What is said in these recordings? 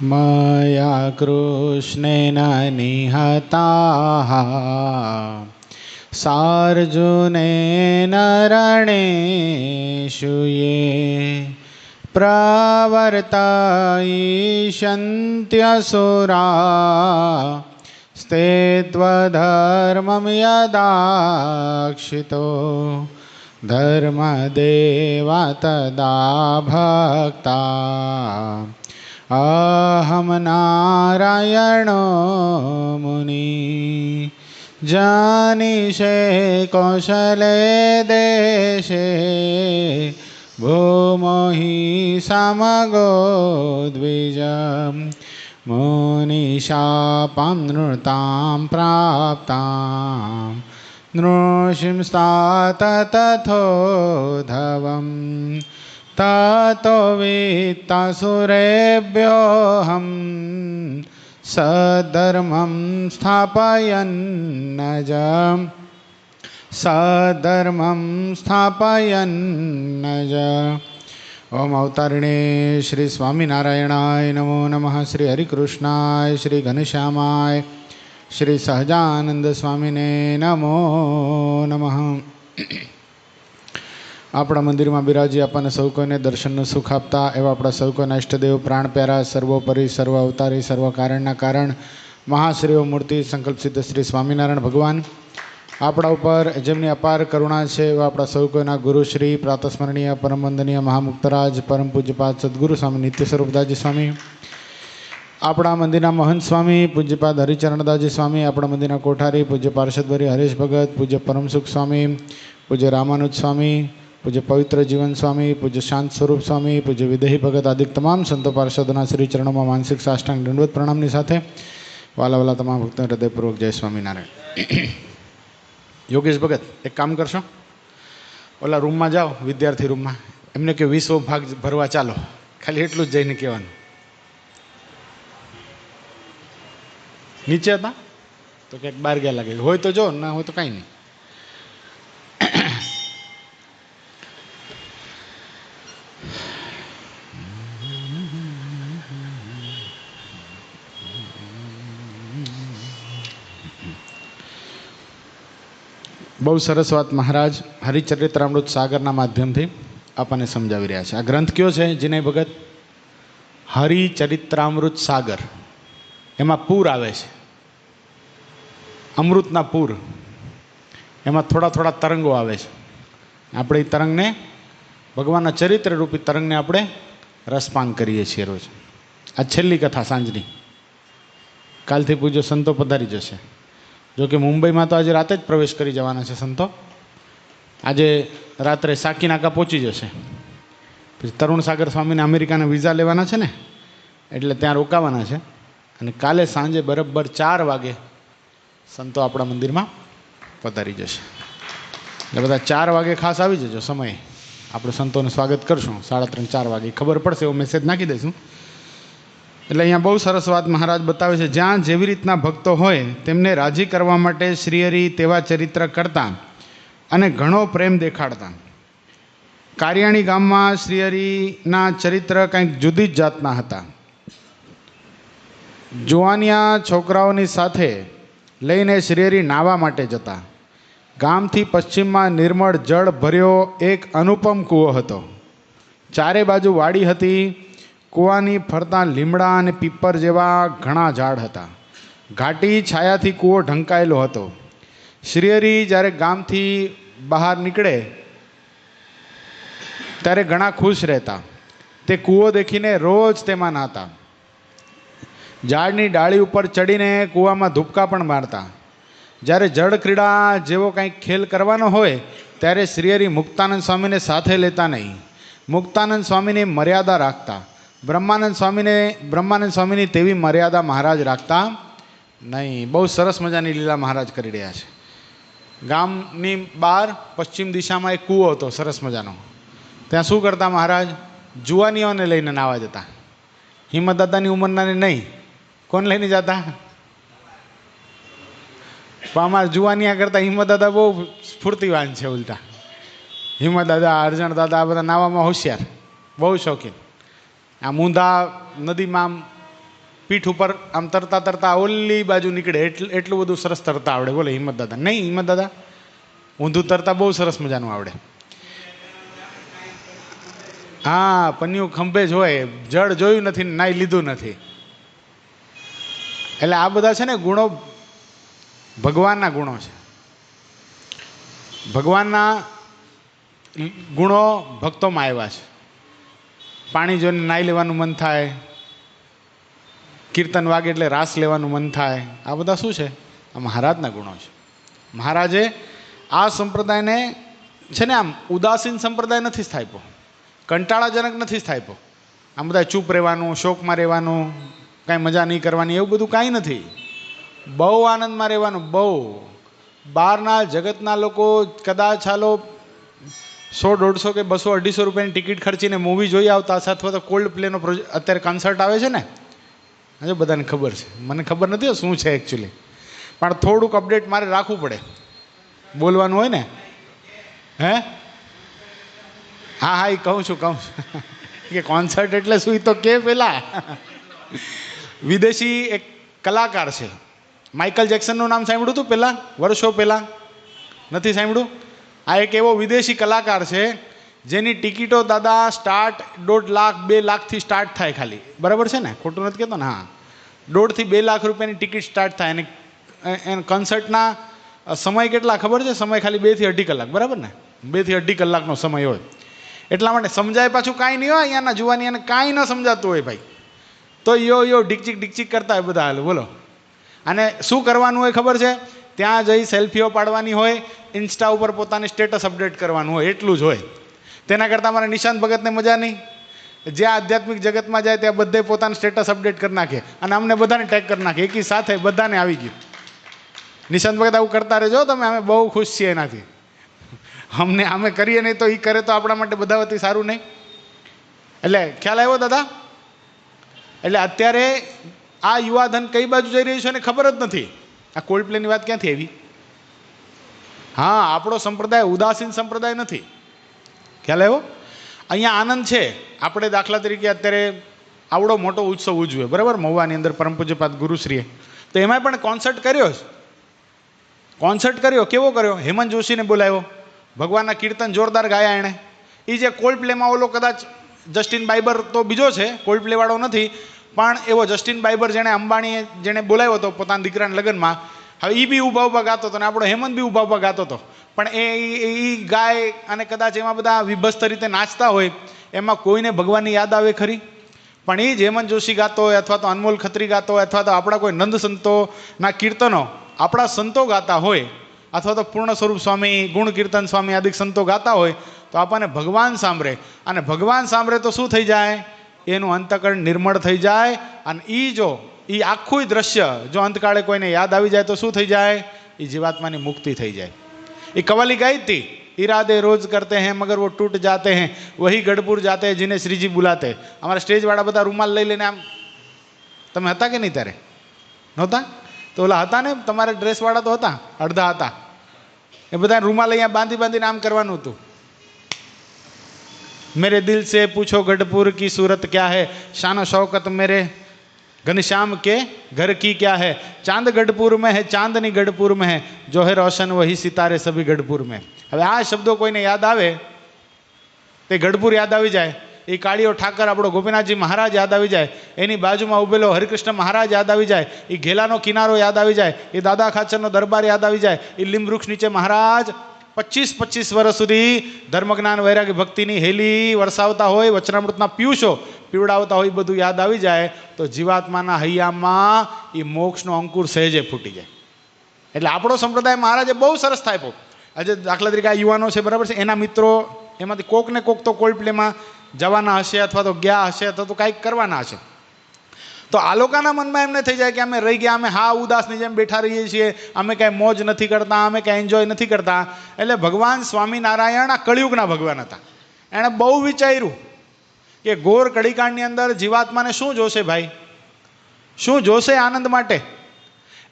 मया कृष्णेन निहताः सार्जुनेन रणेषु ये प्रवर्तयिष्यन्त्यसुरा स्ते त्वधर्मं यदाक्षितो धर्मदेवा तदा भक्ता अहम नारायणो मुनि जानीषे कौशले देशे भूमो हि समगो द्विज मुनिशापां नृतां प्राप्तां नृसिंस्तात तथोधवम् ततो वित्तासुरेभ्योऽहं सधर्मं स्थापयन्नज ओम अवतारिणे श्री स्वामीनारायणाय नमो नमः। श्री हरिकृष्णाय श्री घनश्यामाय श्री सहजानंद स्वामीने नमो नमः। આપણા મંદિરમાં બિરાજી આપણને સૌ કોઈને દર્શનનું સુખ આપતા એવા આપણા સૌ કોઈના ઇષ્ટદેવ પ્રાણ પ્યારા સર્વોપરી સર્વ અવતારી સર્વ કારણના કારણ મહાશ્રીઓ મૂર્તિ સંકલ્પ સિદ્ધ શ્રી સ્વામિનારાયણ ભગવાન આપણા ઉપર જેમની અપાર કરુણા છે એવા આપણા સૌ કોઈના ગુરુશ્રી પ્રાતસ્મરણીય પરમવંદનીય મહામુક્તરાજ પરમ પૂજ્યપાદ સદગુરુ સ્વામી નિત્ય સ્વરૂપદાસજી સ્વામી, આપણા મંદિરના મહંત સ્વામી પૂજ્યપાદ હરિચરણદાસજી સ્વામી, આપણા મંદિરના કોઠારી પૂજ્ય પાર્ષદવરી હરેશ ભગત, પૂજ્ય પરમસુખ સ્વામી, પૂજ્ય રામાનુજ સ્વામી, પૂજ્ય પવિત્ર જીવન સ્વામી, પૂજ્ય શાંત સ્વરૂપ સ્વામી, પૂજ્ય વિદેહી ભગત આદિ તમામ સંતો પાર્ષદોના શ્રી ચરણોમાં માનસિક સાષ્ટાંગ દંડવત પ્રણામની સાથે વાલા તમામ ભક્તોને હૃદયપૂર્વક જય સ્વામિનારાયણ. યોગેશ ભગત એક કામ કરશો, ઓલા રૂમમાં જાઓ, વિદ્યાર્થી રૂમમાં, એમને કે 20 ભાગ ભરવા ચાલો, ખાલી એટલું જ જઈને કહેવાનું. નીચે હતા તો ક્યાંક બહાર ગયા લાગે, હોય તો જો, ના હોય તો કાંઈ નહીં. બહુ સરસ વાત મહારાજ હરિચરિત્રામૃત સાગરના માધ્યમથી આપણને સમજાવી રહ્યા છે. આ ગ્રંથ કયો છે જીને ભગત? હરિચરિત્રામૃત સાગર. એમાં પૂર આવે છે, અમૃતના પૂર, એમાં થોડા થોડા તરંગો આવે છે. આપણે એ તરંગને, ભગવાનના ચરિત્ર રૂપી તરંગને આપણે રસપાન કરીએ છીએ રોજ. આ છેલ્લી કથા સાંજની, કાલથી પૂજ્ય સંતો પધારી જશે. જોકે મુંબઈમાં તો આજે રાતે જ પ્રવેશ કરી જવાના છે સંતો. આજે રાત્રે સાકીનાકા પહોંચી જશે. પછી તરુણ સાગર સ્વામીને અમેરિકાના વિઝા લેવાના છે ને, એટલે ત્યાં રોકાવાના છે. અને કાલે સાંજે બરાબર 4 વાગે સંતો આપણા મંદિરમાં પધારી જશે. એટલે બધા 4 વાગે ખાસ આવી જજો સમયે. આપણે સંતોનું સ્વાગત કરશું 3:30-4 વાગે, ખબર પડશે એવો મેસેજ નાખી દઈશું. એટલે અહીંયા બહુ સરસ વાત મહારાજ બતાવે છે. જ્યાં જેવી રીતના ભક્તો હોય તેમને રાજી કરવા માટે શ્રીહરિ તેવા ચરિત્ર કરતા અને ઘણો પ્રેમ દેખાડતા. કારિયાણી ગામમાં શ્રીહરિના ચરિત્ર કંઈક જુદી જ જાતના હતા. જુવાનિયા છોકરાઓની સાથે લઈને શ્રીહરિ નાહવા માટે જતા. ગામથી પશ્ચિમમાં નિર્મળ જળ ભર્યો એક અનુપમ કૂવો હતો. ચારે બાજુ વાડી હતી. કૂવાની ફરતા લીમડા અને પીપર જેવા ઘણા ઝાડ હતા. ઘાટી છાયાથી કૂવો ઢંકાયેલો હતો. શ્રીહરિ જ્યારે ગામથી બહાર નીકળે ત્યારે ઘણા ખુશ રહેતા. તે કૂવો દેખીને રોજ તેમાં નહાતા. ઝાડની ડાળી ઉપર ચડીને કૂવામાં ધૂપકા પણ મારતા. જ્યારે જળ ક્રીડા જેવો કંઈક ખેલ કરવાનો હોય ત્યારે શ્રીહરિ મુક્તાનંદ સ્વામીને સાથે લેતા નહીં. મુક્તાનંદ સ્વામીની મર્યાદા રાખતા. બ્રહ્માનંદ સ્વામીની તેવી મર્યાદા મહારાજ રાખતા નહીં. બહુ સરસ મજાની લીલા મહારાજ કરી રહ્યા છે. ગામની બહાર પશ્ચિમ દિશામાં એક કૂવો હતો સરસ મજાનો. ત્યાં શું કરતા મહારાજ? જુવાનીઓને લઈને નાવા જતા. હિંમત દાદાની ઉંમરના નહીં. કોણ લઈને જતા? પણ અમારા જુવાનિયા કરતાં હિંમત દાદા બહુ સ્ફૂર્તિવાન છે. ઉલટા હિંમત દાદા, અર્જણ દાદા આ બધા નાવામાં હોશિયાર, બહુ શોખીન. આ મૂંધા નદીમાં પીઠ ઉપર આમ તરતા તરતા ઓલી બાજુ નીકળે, એટલું બધું સરસ તરતા આવડે. બોલે હિંમત દાદા. નહીં હિંમત દાદા, ઊંધું તરતા બહુ સરસ મજાનું આવડે. હા, પન્યું ખંભે જ હોય, જળ જોયું નથી, નાઈ લીધું નથી. એટલે આ બધા છે ને ગુણો, ભગવાનના ગુણો છે. ભગવાનના ગુણો ભક્તોમાં આવ્યા છે. પાણી જોઈને નાઈ લેવાનું મન થાય, કીર્તન વાગે એટલે રાસ લેવાનું મન થાય. આ બધા શું છે? આ મહારાજના ગુણો છે. મહારાજે આ સંપ્રદાયને છે ને આમ ઉદાસીન સંપ્રદાય નથી સ્થાપ્યો, કંટાળાજનક નથી સ્થાપ્યો. આમ બધા ચૂપ રહેવાનું, શોકમાં રહેવાનું, કાંઈ મજા નહીં કરવાની, એવું બધું કાંઈ નથી. બહુ આનંદમાં રહેવાનું. બહુ બહારના જગતના લોકો કદાચ ચાલો 100, 150 કે 200, 250 રૂપિયાની ટિકિટ ખર્ચીને મૂવી જોઈ આવતા હશે, અથવા તો કોલ્ડ પ્લેનો અત્યારે કન્સર્ટ આવે છે ને, હજુ બધાને ખબર છે, મને ખબર નથી શું છે એકચ્યુઅલી, પણ થોડુંક અપડેટ મારે રાખવું પડે, બોલવાનું હોય ને. હે હા એ કહું છું કે કોન્સર્ટ એટલે શું તો કે પેલા વિદેશી એક કલાકાર છે, માઇકલ જેક્સનનું નામ સાંભળ્યું હતું પહેલાં, વર્ષો પહેલાં? નથી સાંભળ્યું? આ એક એવો વિદેશી કલાકાર છે જેની ટિકિટો દાદા સ્ટાર્ટ 1.5 લાખ 2 લાખથી સ્ટાર્ટ થાય ખાલી. બરાબર છે ને? ખોટું નથી કહેતો ને? હા, 1.5 થી 2 લાખ રૂપિયાની ટિકિટ સ્ટાર્ટ થાય. અને કન્સર્ટના સમય કેટલા ખબર છે? સમય ખાલી 2 થી 2.5 કલાક. બરાબર ને? 2 થી 2.5 કલાકનો સમય હોય. એટલા માટે સમજાય પાછું કાંઈ નહીં હોય. અહીંયાના જુવાની અને કાંઈ ન સમજાતું હોય ભાઈ, તો યો ઢીકચીક કરતા હોય બધા. હાલ બોલો. અને શું કરવાનું હોય ખબર છે? ત્યાં જઈ સેલ્ફીઓ પાડવાની હોય, ઇન્સ્ટા ઉપર પોતાની સ્ટેટસ અપડેટ કરવાનું હોય, એટલું જ હોય. તેના કરતાં મારા નિશાંત ભગતને મજા નહીં? જ્યાં આધ્યાત્મિક જગતમાં જાય ત્યાં બધે પોતાનું સ્ટેટસ અપડેટ કરી નાખે અને અમને બધાને ટેગ કરી નાખે, એકી સાથે બધાને આવી ગયું. નિશાંત ભગત આવું કરતા રહેજો તમે, અમે બહુ ખુશ છીએ એનાથી. અમે કરીએ નહીં તો એ કરે તો આપણા માટે બધા વતી સારું નહીં. એટલે ખ્યાલ આવ્યો દાદા? એટલે અત્યારે આ યુવાધન કઈ બાજુ જઈ રહ્યું છે એને ખબર જ નથી. આ કોલ્ડ પ્લેની વાત ક્યાંથી આવી? હા, આપણો સંપ્રદાય ઉદાસીન સંપ્રદાય નથી. ખ્યાલ આવ્યો? અહીંયા આનંદ છે. આપણે દાખલા તરીકે અત્યારે આવડો મોટો ઉત્સવ ઉજવે, બરાબર, મહુવાની અંદર પરમ પૂજ્યપાદ ગુરુશ્રીએ, તો એમાં પણ કોન્સર્ટ કર્યો. કોન્સર્ટ કર્યો. કેવો કર્યો? હેમંત જોશીને બોલાવ્યો, ભગવાનના કીર્તન જોરદાર ગાયા એણે. એ જે કોલ્ડ પ્લેમાં ઓલો કદાચ જસ્ટિન બાઈબર તો બીજો છે, કોલ્ડ પ્લે વાળો નથી, પણ એવો જસ્ટિન બાઈબર જેણે અંબાણીએ જેણે બોલાવ્યો હતો પોતાના દીકરાના લગ્નમાં, હવે એ બી ઊભા ગાતો હતો, અને આપણો હેમંત બી ઊભા ગાતો હતો. પણ એ ગાય અને કદાચ એમાં બધા વિભસ્ત રીતે નાચતા હોય, એમાં કોઈને ભગવાનની યાદ આવે ખરી? પણ એ જ હેમંત જોશી ગાતો હોય, અથવા તો અનમોલ ખત્રી ગાતો હોય, અથવા તો આપણા કોઈ નંદ સંતોના કીર્તનો આપણા સંતો ગાતા હોય, અથવા તો પૂર્ણ સ્વરૂપ સ્વામી, ગુણ કીર્તન સ્વામી આદિક સંતો ગાતા હોય, તો આપણને ભગવાન સાંભળે. અને ભગવાન સાંભળે તો શું થઈ જાય? એનું અંતકરણ નિર્મળ થઈ જાય. અને એ આખું દ્રશ્ય જો અંતકાળે કોઈને યાદ આવી જાય તો શું થઈ જાય? એ જીવાત્માની મુક્તિ થઈ જાય. એ કવાલી ગાઈ હતી, इरादे रोज करते हैं मगर वो टूट जाते हैं, वही गढ़पुर जाते हैं जिन्हें श्रीजी बुलाते. અમારા સ્ટેજ વાળા બધા રૂમાલ લઈ લઈને આમ, તમે હતા કે નહીં ત્યારે? નહોતા? તો ઓલા હતા ને તમારા ડ્રેસ વાળા તો હતા, અડધા હતા, એ બધા રૂમાલ અહીંયા બાંધીને આમ કરવાનું હતું. मेरे दिल से पूछो गढ़पुर की सूरत क्या है, शान शौकत मेरे घनश्याम के घर की क्या है. चांद गढ़पुर में है, चांदनी गढ़पुर में है, जो है रोशन वही सितारे सभी गढ़पुर में. હવે આ શબ્દો કોઈને યાદ આવે તે ગઢપુર યાદ આવી જાય, એ કાળીઓ ઠાકર આપણો ગોપીનાથજી મહારાજ યાદ આવી જાય, એની બાજુમાં ઉભેલો હરિકૃષ્ણ મહારાજ યાદ આવી જાય, એ ઘેલાનો કિનારો યાદ આવી જાય, એ દાદા ખાચરનો દરબાર યાદ આવી જાય, એ લીંબ વૃક્ષ નીચે મહારાજ 25 વર્ષ સુધી ધર્મજ્ઞાન વૈરાગ્ય ભક્તિની હેલી વરસાવતા હોય, વચનામૃતના પિયુષો પીવડાવતા હોય, બધું યાદ આવી જાય તો જીવાત્માના હૈયામાં એ મોક્ષનો અંકુર સહેજે ફૂટી જાય. એટલે આપણો સંપ્રદાય મહારાજે બહુ સરસ થાય. આજે દાખલા તરીકે આ યુવાનો છે, બરાબર છે, એના મિત્રો એમાંથી કોક ને કોક તો કોલ્ડ પ્લેમાં જવાના હશે, અથવા તો ગયા હશે, અથવા તો કાંઈક કરવાના હશે. તો આ લોકોના મનમાં એમ નહીં થઈ જાય કે અમે રહી ગયા, અમે હા ઉદાસની જેમ બેઠા રહીએ છીએ, અમે કાંઈ મોજ નથી કરતા, અમે કાંઈ એન્જોય નથી કરતા. એટલે ભગવાન સ્વામિનારાયણ આ કળિયુગના ભગવાન હતા. એણે બહુ વિચાર્યું કે ઘોર કળીકાંડની અંદર જીવાત્માને શું જોશે ભાઈ, શું જોશે આનંદ માટે?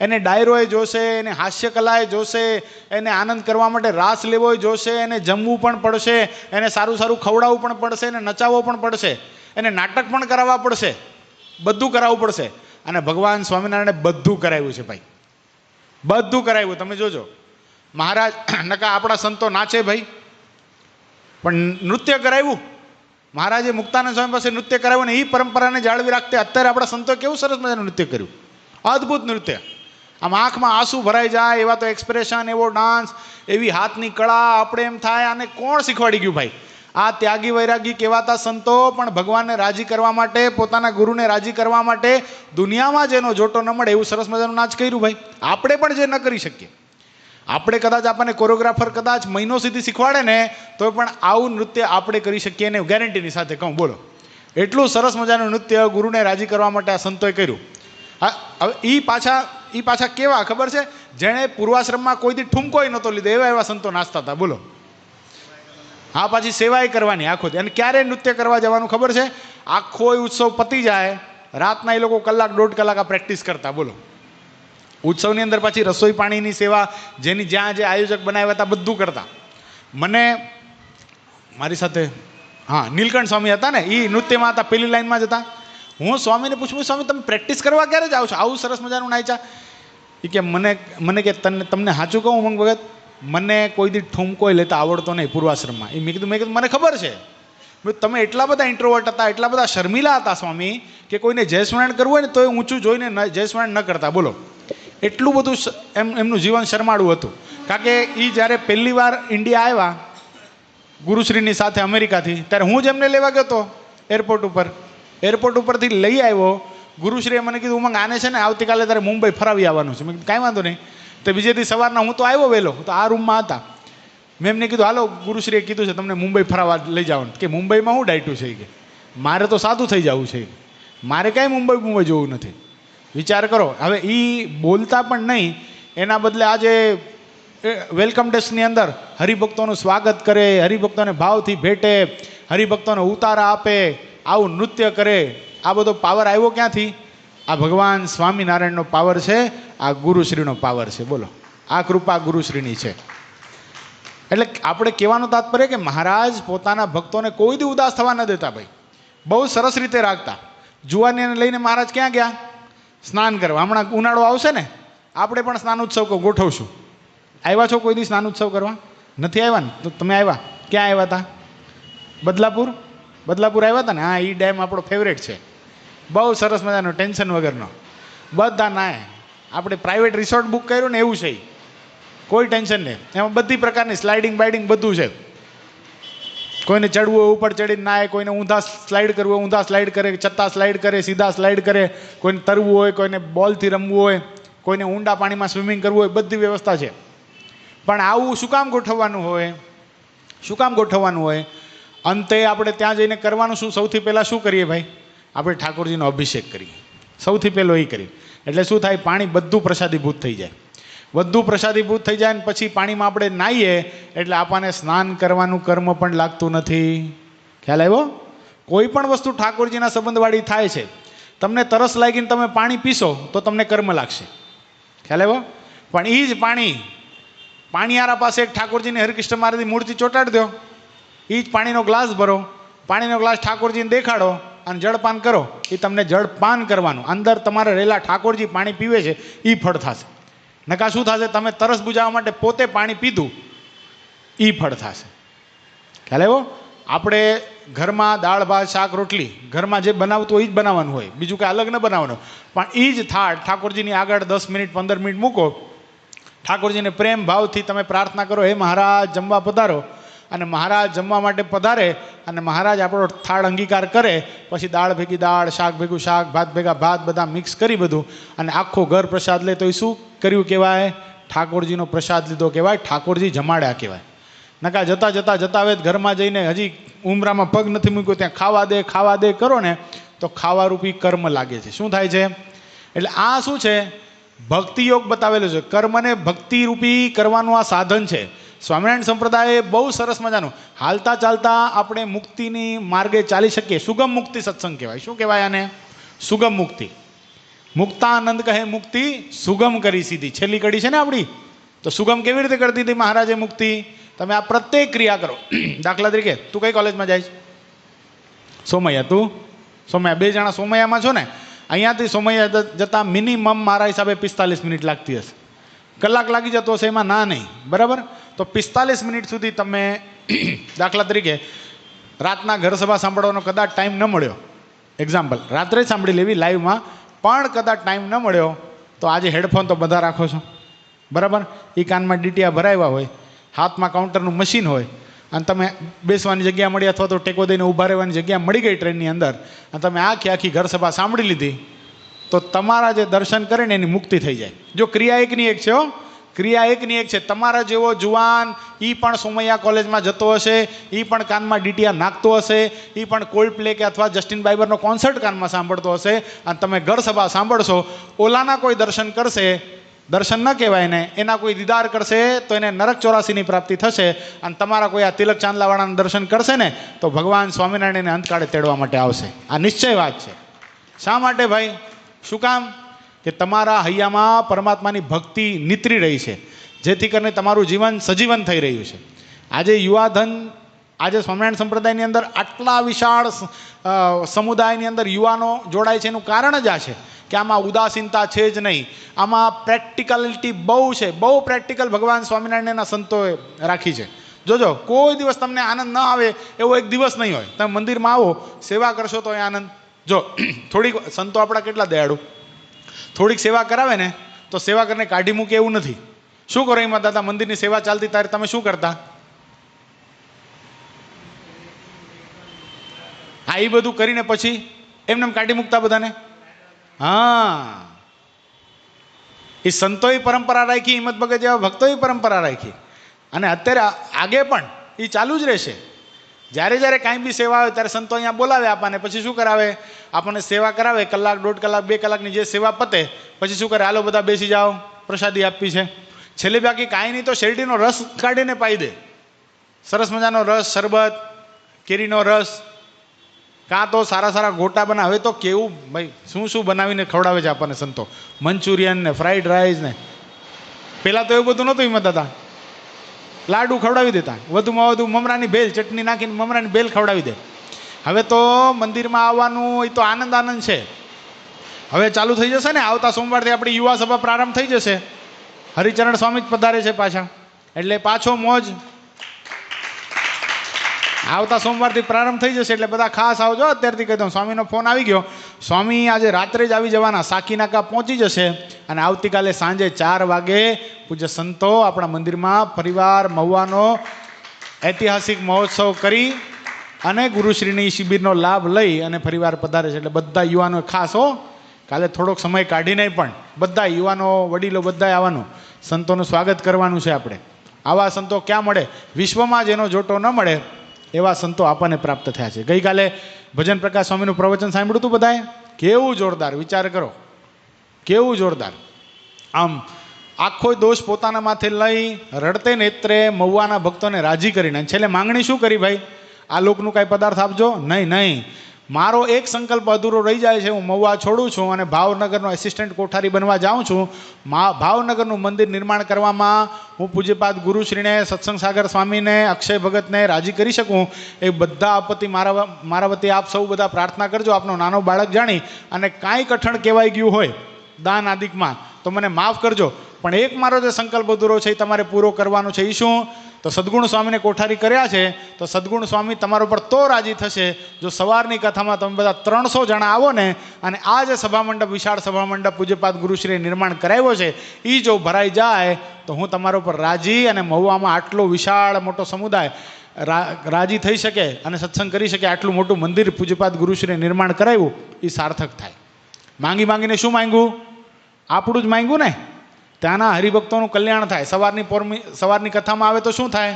એને ડાયરોએ જોશે, એને હાસ્ય કલાએ જોશે, એને આનંદ કરવા માટે રાસ લેવો જોશે, એને જમવું પણ પડશે, એને સારું ખવડાવવું પણ પડશે, એને નચાવવો પણ પડશે, એને નાટક પણ કરાવવા પડશે, બધું કરાવવું પડશે. અને ભગવાન સ્વામિનારાયણે બધું કરાવ્યું છે ભાઈ, બધું કરાવ્યું. તમે જોજો મહારાજ નકા આપણા સંતો નાચે ભાઈ, પણ નૃત્ય કરાવ્યું. મહારાજે મુક્તાનંદ સ્વામી પાસે નૃત્ય કરાવ્યું ને એ પરંપરાને જાળવી રાખતે અત્યારે આપણા સંતો કેવું સરસ મજાનું નૃત્ય કર્યું, અદ્ભુત નૃત્ય. આમ આંખમાં આંસુ ભરાઈ જાય એવા તો એક્સપ્રેશન, એવો ડાન્સ, એવી હાથની કળા. આપણે એમ થાય આને કોણ શીખવાડી ગયું ભાઈ? આ ત્યાગી વૈરાગી કહેવાતા સંતો પણ ભગવાનને રાજી કરવા માટે, પોતાના ગુરુને રાજી કરવા માટે દુનિયામાં જેનો જોટો ન મળે એવું સરસ મજાનું નાચ કર્યું ભાઈ. આપણે પણ જે ન કરી શકીએ, આપણે કદાચ આપણને કોરિયોગ્રાફર કદાચ મહિનો સુધી શીખવાડે ને તો પણ આવું નૃત્ય આપણે કરી શકીએ ને ગેરંટીની સાથે કહું. બોલો, એટલું સરસ મજાનું નૃત્ય ગુરુને રાજી કરવા માટે આ સંતોએ કર્યું. હવે એ પાછા કેવા ખબર છે? જેણે પૂર્વાશ્રમમાં કોઈથી ઠુમકોય નહોતો લીધો એવા એવા સંતો નાચતા હતા. બોલો, હા, પાછી સેવાય કરવાની આખો દી. અને ક્યારે નૃત્ય કરવા જવાનું ખબર છે? આખો ઉત્સવ પતી જાય રાતના એ લોકો કલાક દોઢ કલાક આ પ્રેક્ટિસ કરતા. બોલો, ઉત્સવની અંદર પાછી રસોઈ પાણીની સેવા, જેની જ્યાં જે આયોજક બનાવ્યા હતા બધું કરતા. મને મારી સાથે નીલકંઠ સ્વામી હતા ને, એ નૃત્યમાં હતા, પેલી લાઈનમાં જ હતા. હું સ્વામીને પૂછું, સ્વામી તમે પ્રેક્ટિસ કરવા ક્યારે જાઓ છો? આવું સરસ મજાનું નાચ્યા. એ કે મને કે તમને સાચું કહું મંગ ભગત, મને કોઈ દી ઠુમકોય લેતા આવડતો નહીં પૂર્વાશ્રમમાં. એ મેં કીધું મને ખબર છે, તમે એટલા બધા ઇન્ટ્રોવર્ટ હતા, એટલા બધા શર્મિલા હતા સ્વામી, કે કોઈને જયસ્મરણ કરવું હોય ને તો એ ઊંચું જોઈને જયસ્મરણ ન કરતા. બોલો, એટલું બધું એમનું જીવન શરમાળું હતું. કારણ કે એ જ્યારે પહેલી વાર ઇન્ડિયા આવ્યા ગુરુશ્રીની સાથે અમેરિકાથી, ત્યારે હું જ એમને લેવા ગયો હતો એરપોર્ટ ઉપરથી લઈ આવ્યો. ગુરુશ્રીએ મને કીધું ઉમંગ આને છે ને આવતીકાલે તારે મુંબઈ ફરાવી આવવાનું છે. મેં કીધું કાંઈ વાંધો નહીં. તો બીજે દી સવારના હું તો આવ્યો વહેલો, તો આ રૂમમાં હતા. મેં એમને કીધું હાલો ગુરુશ્રીએ કીધું છે તમને મુંબઈ ફરાવવા લઈ જવાનું. કે મુંબઈમાં હું ડાયટું છે કે મારે તો સાદું થઈ જવું છે, મારે કાંઈ મુંબઈ જોવું નથી. વિચાર કરો. હવે એ બોલતા પણ નહીં, એના બદલે આજે વેલકમ ડેસ્કની અંદર હરિભક્તોનું સ્વાગત કરે, હરિભક્તોને ભાવથી ભેટે, હરિભક્તોને ઉતારા આપે, આવું નૃત્ય કરે. આ બધો પાવર આવ્યો ક્યાંથી? આ ભગવાન સ્વામિનારાયણનો પાવર છે, આ ગુરુશ્રીનો પાવર છે. બોલો, આ કૃપા ગુરુશ્રીની છે. એટલે આપણે કહેવાનું તાત્પર્ય કે મહારાજ પોતાના ભક્તોને કોઈ દી ઉદાસ થવા ન દેતા ભાઈ, બહુ સરસ રીતે રાખતા. જુવાનીને લઈને મહારાજ ક્યાં ગયા? સ્નાન કરવા. હમણાં ઉનાળો આવશે ને, આપણે પણ સ્નાન ઉત્સવ ગોઠવશું. આવ્યા છો કોઈ દી સ્નાન ઉત્સવ કરવા? નથી આવ્યા ને? તો તમે આવ્યા, ક્યાં આવ્યા હતા? બદલાપુર આવ્યા હતા ને? હા, એ ડેમ આપણો ફેવરેટ છે, બહુ સરસ મજાનો, ટેન્શન વગરનો. બધા નાય, આપણે પ્રાઇવેટ રિસોર્ટ બુક કર્યું ને એવું છે, કોઈ ટેન્શન નહીં. એમાં બધી પ્રકારની સ્લાઇડિંગ બાઇડિંગ બધું છે. કોઈને ચડવું હોય ઉપર ચડીને નાય, કોઈને ઊંધા સ્લાઇડ કરવું હોય ઊંધા સ્લાઇડ કરે, ચત્તા સ્લાઇડ કરે, સીધા સ્લાઇડ કરે, કોઈને તરવું હોય, કોઈને બોલથી રમવું હોય, કોઈને ઊંડા પાણીમાં સ્વિમિંગ કરવું હોય, બધી વ્યવસ્થા છે. પણ આવું શું કામ ગોઠવવાનું હોય? અંતે આપણે ત્યાં જઈને કરવાનું શું? સૌથી પહેલાં શું કરીએ ભાઈ? આપણે ઠાકોરજીનો અભિષેક કરીએ, સૌથી પહેલો એ કરીએ. એટલે શું થાય? પાણી બધું પ્રસાદીભૂત થઈ જાય. ને પછી પાણીમાં આપણે નાહીએ એટલે આપણને સ્નાન કરવાનું કર્મ પણ લાગતું નથી. ખ્યાલ આવ્યો? કોઈ પણ વસ્તુ ઠાકોરજીના સંબંધવાળી થાય છે. તમને તરસ લાગીને તમે પાણી પીશો તો તમને કર્મ લાગશે. ખ્યાલ આવ્યો? પણ એ જ પાણીયારા પાસે એક ઠાકોરજીની હરિકૃષ્ણ મહારાજની મૂર્તિ ચોંટાડી દો, એ જ પાણીનો ગ્લાસ ભરો, પાણીનો ગ્લાસ ઠાકોરજીને દેખાડો અને જળપાન કરો. એ તમને જળપાન કરવાનું, અંદર તમારે રહેલા ઠાકોરજી પાણી પીવે છે એ ફળ થશે. નકા શું થશે? તમે તરસ બુજાવવા માટે પોતે પાણી પીધું, એ ફળ થશે. ખ્યાલ આવ્યો? આપણે ઘરમાં દાળ ભાત શાક રોટલી ઘરમાં જે બનાવતું હોય એ જ બનાવવાનું હોય, બીજું કાંઈ અલગ ન બનાવવાનું. પણ એ જ થાળ ઠાકોરજીની આગળ 10 મિનિટ 15 મિનિટ મૂકો, ઠાકોરજીને પ્રેમ ભાવથી તમે પ્રાર્થના કરો, હે મહારાજ જમવા પધારો. અને મહારાજ જમવા માટે પધારે અને મહારાજ આપણો થાળ અંગીકાર કરે, પછી દાળ ભેગી દાળ, શાક ભેગું શાક, ભાત ભેગા ભાત, બધા મિક્સ કરી બધું અને આખો ઘર પ્રસાદ લે તો એ શું કર્યું કહેવાય? ઠાકોરજીનો પ્રસાદ લીધો કહેવાય, ઠાકોરજી જમાડ્યા કહેવાય. નકા જતા હવે ઘરમાં જઈને હજી ઉમરામાં પગ નથી મૂક્યો ત્યાં ખાવા દે કરો ને તો ખાવારૂપી કર્મ લાગે છે. શું થાય છે? એટલે આ શું છે? ભક્તિ યોગ બતાવેલો છે. કર્મને ભક્તિરૂપી કરવાનું આ સાધન છે. સ્વામિનારાયણ સંપ્રદાય બહુ સરસ મજાનું હાલતા ચાલતા આપણે મુક્તિની માર્ગે ચાલી શકીએ. સુગમ મુક્તિ સત્સંગ કહેવાય. શું કહેવાય આને? સુગમ મુક્તિ. મુક્તાનંદ કહે મુક્તિ સુગમ કરી સીધી. છેલ્લી કડી છે ને આપણી, તો સુગમ કેવી રીતે કરી દીધી મહારાજે મુક્તિ? તમે આ પ્રત્યેક ક્રિયા કરો. દાખલા તરીકે તું કઈ કોલેજમાં જાય? સોમૈયા. તું સોમૈયા, 2 જણા સોમૈયામાં છો ને? અહીંયાથી સોમૈયા જતાં મિનિમમ મારા હિસાબે 45 મિનિટ લાગતી હશે. કલાક લાગી જતો હશે એમાં ના નહીં, બરાબર. તો 45 મિનિટ સુધી તમે દાખલા તરીકે રાતના ઘર સભા સાંભળવાનો કદાચ ટાઈમ ન મળ્યો, એક્ઝામ્પલ રાત્રે જ સાંભળી લેવી લાઈવમાં, પણ કદાચ ટાઈમ ન મળ્યો તો આજે હેડફોન તો બધા રાખો છો, બરાબર. એ કાનમાં ડીટીઆ ભરાવ્યા હોય, હાથમાં કાઉન્ટરનું મશીન હોય, અને તમે બેસવાની જગ્યા મળી અથવા તો ટેકો દઈને ઊભા રહેવાની જગ્યા મળી ગઈ ટ્રેનની અંદર, અને તમે આખી ઘર સભા સાંભળી લીધી, તો તમારા જે દર્શન કરે ને એની મુક્તિ થઈ જાય. જો ક્રિયા એકની એક છે, ક્રિયા એકની એક છે. તમારા જેવો જુવાન એ પણ સોમૈયા કોલેજમાં જતો હશે, એ પણ કાનમાં ડીટીઆર નાખતો હશે, એ પણ કોલ્ડ પ્લે કે અથવા જસ્ટિન બાઈબરનો કોન્સર્ટ કાનમાં સાંભળતો હશે, અને તમે ઘર સભા સાંભળશો. ઓલાના કોઈ દર્શન કરશે, દર્શન ન કહેવાય ને, એના કોઈ દીદાર કરશે તો એને નરક 84ની પ્રાપ્તિ થશે, અને તમારા કોઈ આ તિલક ચાંદલાવાળાના દર્શન કરશે ને તો ભગવાન સ્વામિનારાયણને અંતકાળે તેડવા માટે આવશે. આ નિશ્ચય વાત છે. શા માટે ભાઈ? શું કામ? કે તમારા હૈયામાં પરમાત્માની ભક્તિ નીતરી રહી છે, જેથી કરીને તમારું જીવન સજીવન થઈ રહ્યું છે. આજે યુવાધન, આજે સ્વામિનારાયણ સંપ્રદાયની અંદર આટલા વિશાળ સમુદાયની અંદર યુવાનો જોડાય છે, એનું કારણ જ આ છે કે આમાં ઉદાસીનતા છે જ નહીં, આમાં પ્રેક્ટિકલિટી બહુ છે, બહુ પ્રેક્ટિકલ ભગવાન સ્વામિનારાયણના સંતોએ રાખી છે. જોજો, કોઈ દિવસ તમને આનંદ ન આવે એવો એક દિવસ નહીં હોય. તમે મંદિરમાં આવો, સેવા કરશો તો એ આનંદ. જો થોડીક સંતો આપણા કેટલા દયાળુ, થોડીક સેવા કરાવે ને તો સેવા કરીને કાઢી મૂકે એવું નથી. શું કરો એમાં દાદા? મંદિરની સેવા ચાલતી ત્યારે તમે શું કરતા? હા, એ બધું કરીને પછી એમને કાઢી મૂકતા બધાને. હા, એ સંતોએ પરંપરા રાખી, હિંમત ભગત જેવા ભક્તોએ પરંપરા રાખી, અને અત્યારે આગે પણ એ ચાલુ જ રહેશે. જ્યારે જ્યારે કાંઈ બી સેવા આવે ત્યારે સંતો અહીંયા બોલાવે આપણને, પછી શું કરાવે? આપણને સેવા કરાવે, કલાક, 1.5 કલાક, 2 કલાકની જે સેવા પતે પછી શું કરે? હાલો બધા બેસી જાઓ, પ્રસાદી આપી છે. છેલ્લે બાકી કાંઈ નહીં તો શેરડીનો રસ કાઢીને પાઈ દે, સરસ મજાનો રસ, શરબત, કેરીનો રસ, કાં તો સારા સારા ગોટા બનાવે. તો કેવું ભાઈ, શું શું બનાવીને ખવડાવે છે આપણને સંતો, મંચુરિયન ને ફ્રાઈડ રાઈસ ને. પહેલાં તો એવું બધું નહોતું. એમાં દાદા લાડુ ખવડાવી દેતા, વધુમાં વધુ મમરાની ભેલ, ચટણી નાખીને મમરાની ભેલ ખવડાવી દે. હવે તો મંદિરમાં આવવાનું એ તો આનંદ આનંદ છે. હવે ચાલુ થઈ જશે ને, આવતા સોમવારથી આપણી યુવા સભા પ્રારંભ થઈ જશે. હરિચરણ સ્વામી જ પધારે છે પાછા, એટલે પાછો મોજ. આવતા સોમવારથી પ્રારંભ થઈ જશે, એટલે બધા ખાસ આવજો. અત્યારથી કહી દઉં, સ્વામીનો ફોન આવી ગયો. સ્વામી આજે રાત્રે જ આવી જવાના, સાકીનાકા પહોંચી જશે, અને આવતીકાલે સાંજે 4 વાગે પૂજ્ય સંતો આપણા મંદિરમાં પરિવાર મહુવાનો ઐતિહાસિક મહોત્સવ કરી અને ગુરુશ્રીની શિબિરનો લાભ લઈ અને ફરીવાર પધારે છે. એટલે બધા યુવાનો ખાસ હો, કાલે થોડોક સમય કાઢીને પણ બધા યુવાનો, વડીલો બધા આવવાનું, સંતોનું સ્વાગત કરવાનું છે આપણે. આવા સંતો ક્યાં મળે? વિશ્વમાં જેનો જોટો ન મળે એવા સંતો આપણને પ્રાપ્ત થયા છે. ગઈકાલે ભજન પ્રકાશ સ્વામીનું પ્રવચન સાંભળ્યું હતું બધાએ? કેવું જોરદાર! વિચાર કરો, કેવું જોરદાર! આમ આખો દોષ પોતાના માથે લઈ રડતે નેત્રે મહુવાના ભક્તોને રાજી કરીને છેલ્લે માંગણી શું કરી? ભાઈ, આ લોકનું કાંઈ પદાર્થ આપજો. નહીં, મારો એક સંકલ્પ અધૂરો રહી જાય છે. હું મહુવા છોડું છું અને ભાવનગરનો એસિસ્ટન્ટ કોઠારી બનવા જાઉં છું. ભાવનગરનું મંદિર નિર્માણ કરવામાં હું પૂજ્યપાદ ગુરુશ્રીને, સત્સંગ સાગર સ્વામીને, અક્ષય ભગતને રાજી કરી શકું, એ બધા આપત્તિ મારા વતી આપ સૌ બધા પ્રાર્થના કરજો. આપનો નાનો બાળક જાણી અને કાંઈ કઠણ કહેવાઈ ગયું હોય દાન આદિકમાં તો મને માફ કરજો, પણ એક મારો જે સંકલ્પ અધૂરો છે એ તમારે પૂરો કરવાનો છે. એ શું? તો સદગુણ સ્વામીને કોઠારી કર્યા છે, તો સદગુણ સ્વામી તમારા ઉપર તો રાજી થશે જો સવારની કથામાં તમે બધા 300 જણા આવો ને, અને આ જે સભા મંડપ, વિશાળ સભા મંડપ પૂજ્યપાદ ગુરુશ્રીએ નિર્માણ કરાવ્યો છે એ જો ભરાઈ જાય તો હું તમારા ઉપર રાજી, અને મહુવામાં આટલો વિશાળ મોટો સમુદાય રાજી થઈ શકે અને સત્સંગ કરી શકે, આટલું મોટું મંદિર પૂજ્યપાદ ગુરુશ્રીએ નિર્માણ કરાવ્યું એ સાર્થક થાય. માંગીને શું માંગ્યું? આપણું જ માંગ્યું ને. ત્યાંના હરિભક્તોનું કલ્યાણ થાય. સવારની કથામાં આવે તો શું થાય?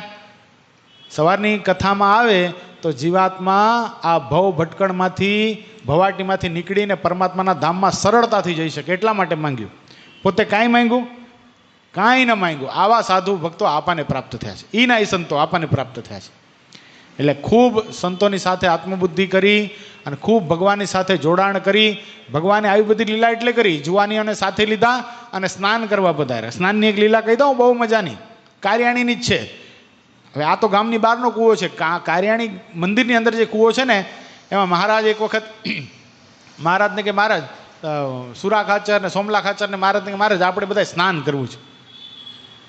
સવારની કથામાં આવે તો જીવાત્મા આ ભવ ભટકણમાંથી, ભવાટીમાંથી નીકળીને પરમાત્માના ધામમાં સરળતાથી જઈ શકે, એટલા માટે માંગ્યું. પોતે કાંઈ માંગ્યું? કાંઈ ન માંગ્યું. આવા સાધુ ભક્તો આપણને પ્રાપ્ત થયા છે. એના એ સંતો આપણને પ્રાપ્ત થયા છે. એટલે ખૂબ સંતોની સાથે આત્મબુદ્ધિ કરી અને ખૂબ ભગવાનની સાથે જોડાણ કરી. ભગવાને આવી બધી લીલા એટલે કરી, જુવાનીઓને સાથે લીધા અને સ્નાન કરવા પધાર્યા. સ્નાનની એક લીલા કહી દઉં, બહુ મજાની, કાર્યાણીની જ છે. હવે આ તો ગામની બહારનો કૂવો છે. કાર્યાણી મંદિરની અંદર જે કૂવો છે ને, એમાં મહારાજ એક વખત મહારાજને કે મહારાજ સુરા ખાચર ને સોમલા ખાચર ને મહારાજ કે મહારાજ આપણે બધા સ્નાન કરવું છે.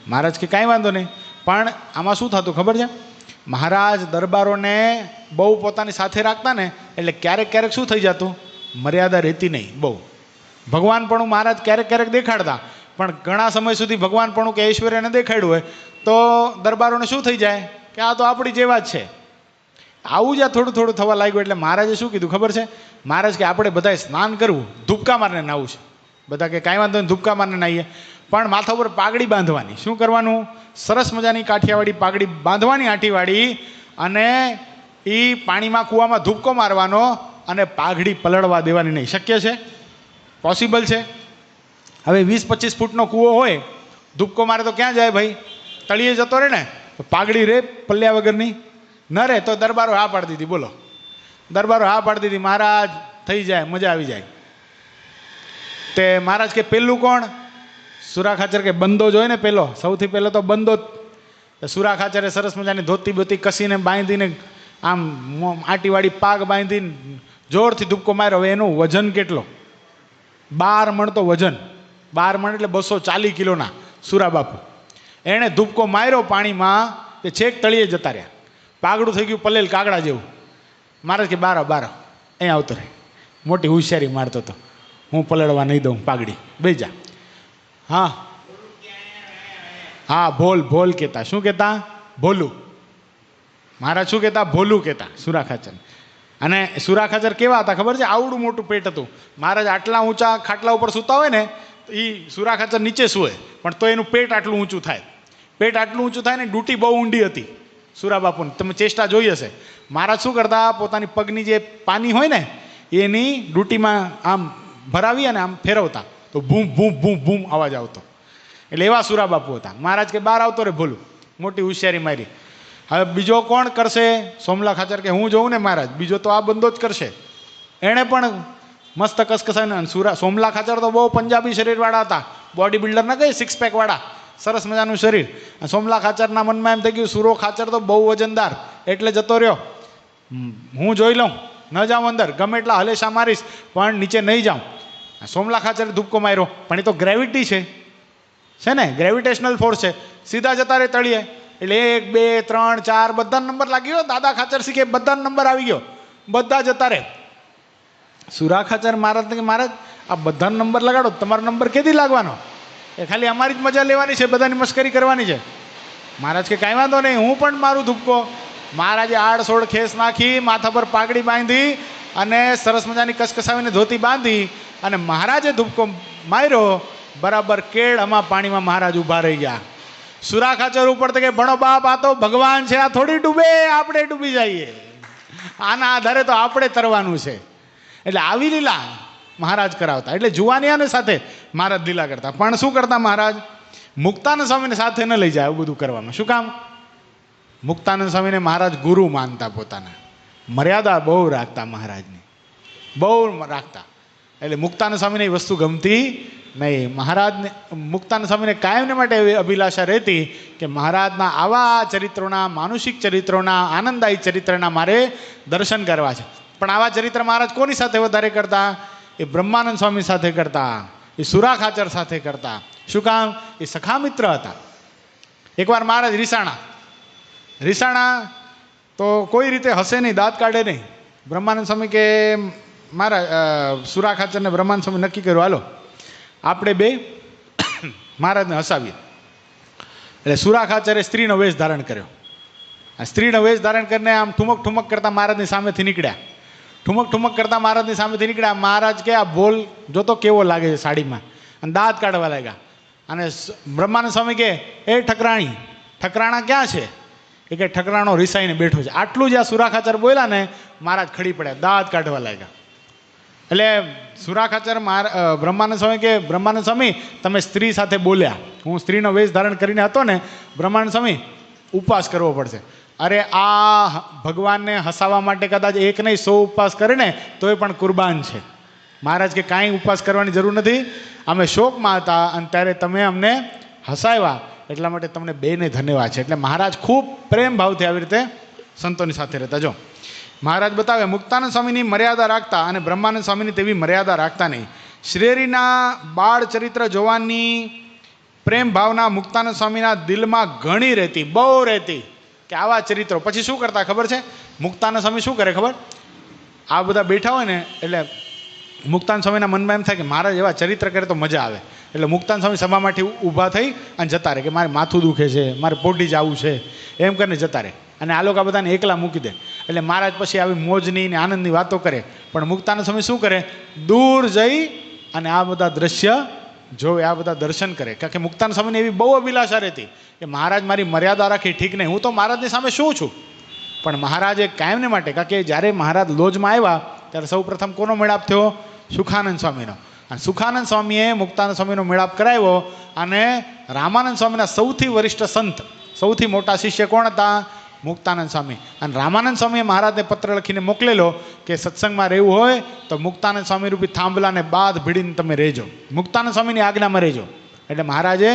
મહારાજ કે કાંઈ વાંધો નહીં, પણ આમાં શું થતું ખબર છે? મહારાજ દરબારોને બહુ પોતાની સાથે રાખતા ને એટલે ક્યારેક ક્યારેક શું થઈ જતું, મર્યાદા રહેતી નહીં બહુ. ભગવાનપણું મહારાજ ક્યારેક ક્યારેક દેખાડતા, પણ ઘણા સમય સુધી ભગવાનપણું કે ઐશ્વર્યને દેખાડ્યું હોય તો દરબારોને શું થઈ જાય કે આ તો આપણી જેવા જ છે. આવું જ થોડું થોડું થવા લાગ્યું એટલે મહારાજે શું કીધું ખબર છે? મહારાજ કે આપણે બધાએ સ્નાન કરવું, ધૂપકા મારને નાવું છે. બધા કે કાંઈ વાંધો નહીં, ધૂપકા મારને નાહીએ, પણ માથા ઉપર પાઘડી બાંધવાની. શું કરવાનું? સરસ મજાની કાઠિયાવાડી પાઘડી બાંધવાની, આંટીવાળી, અને એ પાણીમાં કૂવામાં ધૂપકો મારવાનો અને પાઘડી પલળવા દેવાની નહીં. શક્ય છે? પોસિબલ છે? હવે 20-25 ફૂટનો કૂવો હોય, ધૂપકો મારે તો ક્યાં જાય ભાઈ? તળિયે જતો રહે ને. પાઘડી રે પલ્લ્યા વગરની ન રે તો દરબારો હા પાડી દીધી. બોલો, દરબારો હા પાડી દીધી, મહારાજ થઈ જાય, મજા આવી જાય. તે મહારાજ કે પેલું કોણ? સુરા ખાચર કે બંદો જ હોય ને પેલો, સૌથી પહેલો તો બંદો જ. સુરા ખાચરે સરસ મજાની ધોતી બોતી કસીને બાંધીને આમ આંટીવાળી પાગ બાંધીને જોરથી ધૂપકો માર્યો. હવે એનું વજન કેટલો? 12 મણ તો વજન, 12 મણ એટલે 240 કિલોના સુરા બાપુ. એણે ધૂપકો માર્યો પાણીમાં, તે છેક તળિયે જતા રહ્યા. પાગડું થઈ ગયું પલેલ કાગડા જેવું. મહારાજ કે બારો બારો અહીંયા આવતો રહે. મોટી હોશિયારી મારતો હતો, હું પલળવા નહીં દઉં પાઘડી, બેસી જા. હા હા, ભોલ ભોલ કહેતા. શું કહેતા? ભોલું. મહારાજ શું કહેતા? ભોલું કહેતા સુરા ખાચર. અને સુરા ખાચર કેવા હતા ખબર છે? આવડું મોટું પેટ હતું. મહારાજ આટલા ઊંચા ખાટલા ઉપર સૂતા હોય ને, એ સુરા ખાચર નીચે સૂવે, પણ તો એનું પેટ આટલું ઊંચું થાય. પેટ આટલું ઊંચું થાય ને, ડૂટી બહુ ઊંડી હતી સુરા બાપુની. તમે ચેષ્ટા જોઈ હશે. મહારાજ શું કરતા? પોતાની પગની જે પાની હોય ને એની ડૂટીમાં આમ ભરાવી અને આમ ફેરવતા, તો ભૂમ ભૂમ ભૂમ ભૂમ અવાજ આવતો. એટલે એવા સુરા બાપુ હતા. મહારાજ કે બહાર આવતો રે ભોલું. મોટી હોશિયારી મારી. હવે બીજો કોણ કરશે? સોમલા ખાચર કે હું જોઉં ને મહારાજ, બીજો તો આ બંદો જ કરશે. એણે પણ મસ્ત કસકસાઈને સોમલા ખાચર તો બહુ પંજાબી શરીરવાળા હતા, બોડી બિલ્ડર ના કહીએ, 6 પેક વાળા, સરસ મજાનું શરીર. સોમલા ખાચરના મનમાં એમ થઈ ગયું સુરો ખાચર તો બહુ વજનદાર, એટલે જતો રહ્યો. હું જોઈ લઉં, ન જાઉં અંદર, ગમે એટલા હલેશા મારીશ પણ નીચે નહીં જાઉં. સોમલા ખાચરે ધૂપકો માર્યો, પણ એ તો ગ્રેવિટી છે ને, ગ્રેવિટેશનલ ફોર્સ છે. સીધા જતા રહે તળિયે. એટલે 1 2 3 4 બધા નંબર લાગી ગયો. દાદા ખાચર શીખે બધા નંબર આવી ગયો, બધા જતા રહે. સુરા ખાચર મહારાજ કે મહારાજ આ બધા નંબર લગાડો, તમારો નંબર કેદી લાગવાનો? એ ખાલી અમારી જ મજા લેવાની છે, બધાની મસ્કરી કરવાની છે. મહારાજ કે કાંઈ વાંધો નહીં, હું પણ મારું ધૂપકો. મહારાજે આડસોડ ખેસ નાખી, માથા પર પાઘડી બાંધી અને સરસ મજાની કસકસાવીને ધોતી બાંધી અને મહારાજે ધૂપકો માર્યો. બરાબર કેળમાં પાણીમાં મહારાજ ઊભા રહી ગયા. સુરા ખાચર ઉપર તો કે ભણો બાપ, આ તો ભગવાન છે, આ થોડી ડૂબે, આપણે ડૂબી જઈએ. આના આધારે તો આપણે તરવાનું છે. એટલે આવી લીલા મહારાજ કરાવતા. એટલે જુવાનિયાની સાથે મહારાજ લીલા કરતા. પણ શું કરતા મહારાજ? મુક્તાનંદ સ્વામીને સાથે ન લઈ જાય આવું બધું કરવામાં. શું કામ? મુક્તાનંદ સ્વામીને મહારાજ ગુરુ માનતા પોતાના. મર્યાદા બહુ રાખતા મહારાજની, બહુ રાખતા. એટલે મુક્તાનંદ સ્વામીને એ વસ્તુ ગમતી નહીં. મહારાજને, મુક્તાનંદ સ્વામીને કાયમને માટે એવી અભિલાષા રહેતી કે મહારાજના આવા ચરિત્રોના, માનુષિક ચરિત્રોના, આનંદદાયી ચરિત્રના મારે દર્શન કરવા છે. પણ આવા ચરિત્ર મહારાજ કોની સાથે વધારે કરતા? એ બ્રહ્માનંદ સ્વામી સાથે કરતા, એ સુરા ખાચર સાથે કરતા. શું કામ? એ સખા મિત્ર હતા. એકવાર મહારાજ રીસાણા તો કોઈ રીતે હસે નહીં, દાંત કાઢે નહીં. બ્રહ્માનંદ સ્વામી કે મહારાજ, સુરા ખાચર ને બ્રહ્માનંદ સ્વામી નક્કી કર્યું, હાલો આપણે બે મહારાજને હસાવીએ. એટલે સુરા ખાચરે સ્ત્રીનો વેશ ધારણ કર્યો. આ સ્ત્રીનો વેશ ધારણ કરીને આમ ઠુમક ઠુમક કરતા મહારાજની સામેથી નીકળ્યા. ઠુમક ઠુમક કરતા મહારાજની સામેથી નીકળ્યા. મહારાજ કે આ બોલ જોતો કેવો લાગે છે સાડીમાં, અને દાંત કાઢવા લાગ્યા. અને બ્રહ્માનંદ સ્વામી કે એ ઠકરાણી, ઠકરાણા ક્યાં છે? એ કે ઠકરાણો રિસાઈને બેઠો છે. આટલું જ આ સુરા ખાચર બોલ્યા ને, મહારાજ ખડી પડ્યા, દાંત કાઢવા લાગ્યા. એટલે સુરા ખાચર બ્રહ્માનંદ સ્વામી કે બ્રહ્માનંદ સ્વામી તમે સ્ત્રી સાથે બોલ્યા, હું સ્ત્રીનો વેશ ધારણ કરીને હતો ને, બ્રહ્માનંદ સ્વામી ઉપવાસ કરવો પડશે. અરે આ ભગવાનને હસાવવા માટે કદાચ 1 નહીં 100 ઉપવાસ કરે ને તો એ પણ કુરબાન છે. મહારાજ કે કાંઈ ઉપવાસ કરવાની જરૂર નથી, અમે શોકમાં હતા અને ત્યારે તમે અમને હસાવ્યા, એટલા માટે તમને બેને ધન્યવાદ છે. એટલે મહારાજ ખૂબ પ્રેમ ભાવથી આવી રીતે સંતોની સાથે રહેતા. જો મહારાજ બતાવે મુક્તાનંદ સ્વામીની મર્યાદા રાખતા અને બ્રહ્માનંદ સ્વામીની તેવી મર્યાદા રાખતા નહીં. શ્રીહરિના બાળ ચરિત્ર જોવાની પ્રેમ ભાવના મુક્તાનંદ સ્વામીના દિલમાં ઘણી રહેતી, બહુ રહેતી કે આવા ચરિત્રો. પછી શું કરતા ખબર છે? મુક્તાનંદ સ્વામી શું કરે ખબર? આ બધા બેઠા હોય ને એટલે મુક્તાનંદ સ્વામીના મનમાં એમ થાય કે મારા જેવા ચરિત્ર કરે તો મજા આવે. એટલે મુક્તાનંદ સ્વામી સભામાંથી ઊભા થઈ અને જતા રહે કે મારે માથું દુખે છે, મારે પોઢી જવું છે, એમ કરીને જતા રહે. અને આ લોકો બધાને એકલા મૂકી દે. એટલે મહારાજ પછી આવી મોજની ને આનંદની વાતો કરે. પણ મુક્તાનંદ સ્વામી શું કરે? દૂર જઈ અને આ બધા દ્રશ્ય જોવે, આ બધા દર્શન કરે. કારણ કે મુક્તાનંદ સ્વામીને એવી બહુ અભિલાષા રહેતી કે મહારાજ મારી મર્યાદા રાખી ઠીક નહીં, હું તો મહારાજની સામે શું છું. પણ મહારાજે કાયમને માટે, કારણ કે જ્યારે મહારાજ લોજમાં આવ્યા ત્યારે સૌ પ્રથમ કોનો મેળાપ થયો? સુખાનંદ સ્વામીનો. અને સુખાનંદ સ્વામીએ મુક્તાનંદ સ્વામીનો મેળાપ કરાવ્યો. અને રામાનંદ સ્વામીના સૌથી વરિષ્ઠ સંત, સૌથી મોટા શિષ્ય કોણ હતા? મુક્તાનંદ સ્વામી. અને રામાનંદ સ્વામીએ મહારાજને પત્ર લખીને મોકલેલો કે સત્સંગમાં રહેવું હોય તો મુક્તાનંદ સ્વામી રૂપી થાંભલાને બાદ ભીડીને તમે રહેજો, મુક્તાનંદ સ્વામીની આજ્ઞામાં રહેજો. એટલે મહારાજે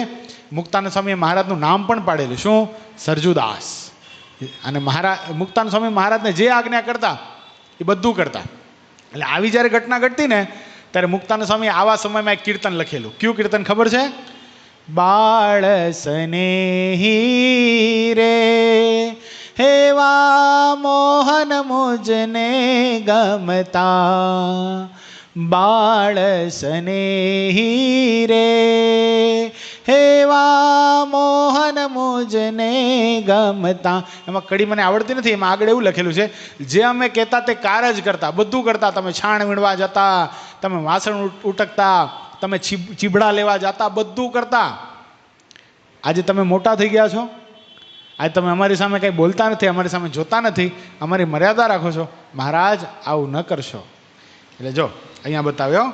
મુક્તાનંદ સ્વામીએ મહારાજનું નામ પણ પાડેલું. શું? સરજુદાસ. અને મુક્તાનંદ સ્વામી મહારાજને જે આજ્ઞા કરતા એ બધું કરતા. એટલે આવી જ્યારે ઘટના ઘટતી ને ત્યારે મુક્તાનંદ સ્વામી આવા સમયમાં એક કીર્તન લખેલું. કયું કીર્તન ખબર છે? બાળ સ્નેહી રે હેવા મોહન મુજને ગમતા, બાળ સ્નેહી રે હેવા મોહન મુજને ગમતા. એમાં કડી મને આવડતી નથી, એમાં આગળ એવું લખેલું છે જે અમે કહેતા તે કાર જ કરતા, બધું કરતા. તમે છાણ વીણવા જતા, તમે વાસણ ઉટકતા, તમે ચીબડા લેવા જતા, બધું કરતા. આજે તમે મોટા થઈ ગયા છો, આજે તમે અમારી સામે કંઈ બોલતા નથી, અમારી સામે જોતા નથી, અમારી મર્યાદા રાખો છો. મહારાજ આવું ન કરશો. એટલે જો અહીંયા બતાવ્યો,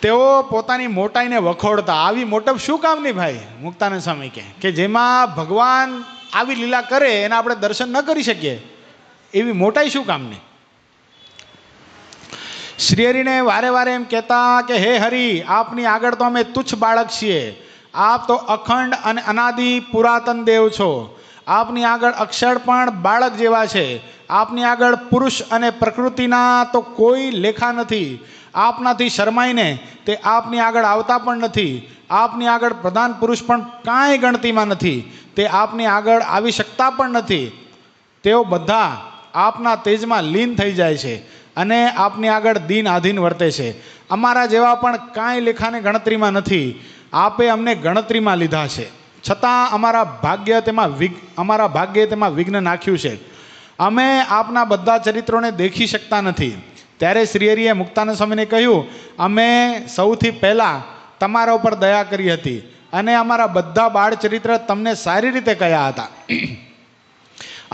તેઓ પોતાની મોટાઈને વખોડતા. આવી મોટપ શું કામની ભાઈ? મુક્તાનંદ સ્વામી કે જેમાં ભગવાન આવી લીલા કરે એના આપણે દર્શન ન કરી શકીએ, એવી મોટાઈ શું કામની? શ્રીહરિને વારે વારે એમ કહેતા કે હે હરિ, આપની આગળ તો અમે તુચ્છ બાળક છીએ, આપ તો અખંડ અને અનાદિ પુરાતન દેવ છો. આપની આગળ અક્ષર પણ બાળક જેવા છે. આપની આગળ પુરુષ અને પ્રકૃતિના તો કોઈ લેખા નથી. આપનાથી શરમાઈને તે આપની આગળ આવતા પણ નથી. આપની આગળ પ્રધાન પુરુષ પણ કાંઈ ગણતીમાં નથી. તે આપની આગળ આવી શકતા પણ નથી. તેઓ બધા આપના તેજમાં લીન થઈ જાય છે અને આપની આગળ દીન આધીન વર્તે છે. અમારા જેવા પણ કાંઈ લેખાને ગણતરીમાં નથી. આપે અમને ગણતરીમાં લીધા છે, છતાં અમારા ભાગ્યે તેમાં વિઘ્ન નાખ્યું છે. અમે આપના બધા ચરિત્રોને દેખી શકતા નથી. ત્યારે શ્રીહરિએ મુક્તાનંદ સ્વામીને કહ્યું, અમે સૌથી પહેલાં તમારા ઉપર દયા કરી હતી અને અમારા બધા બાળ ચરિત્ર તમને સારી રીતે કહ્યા હતા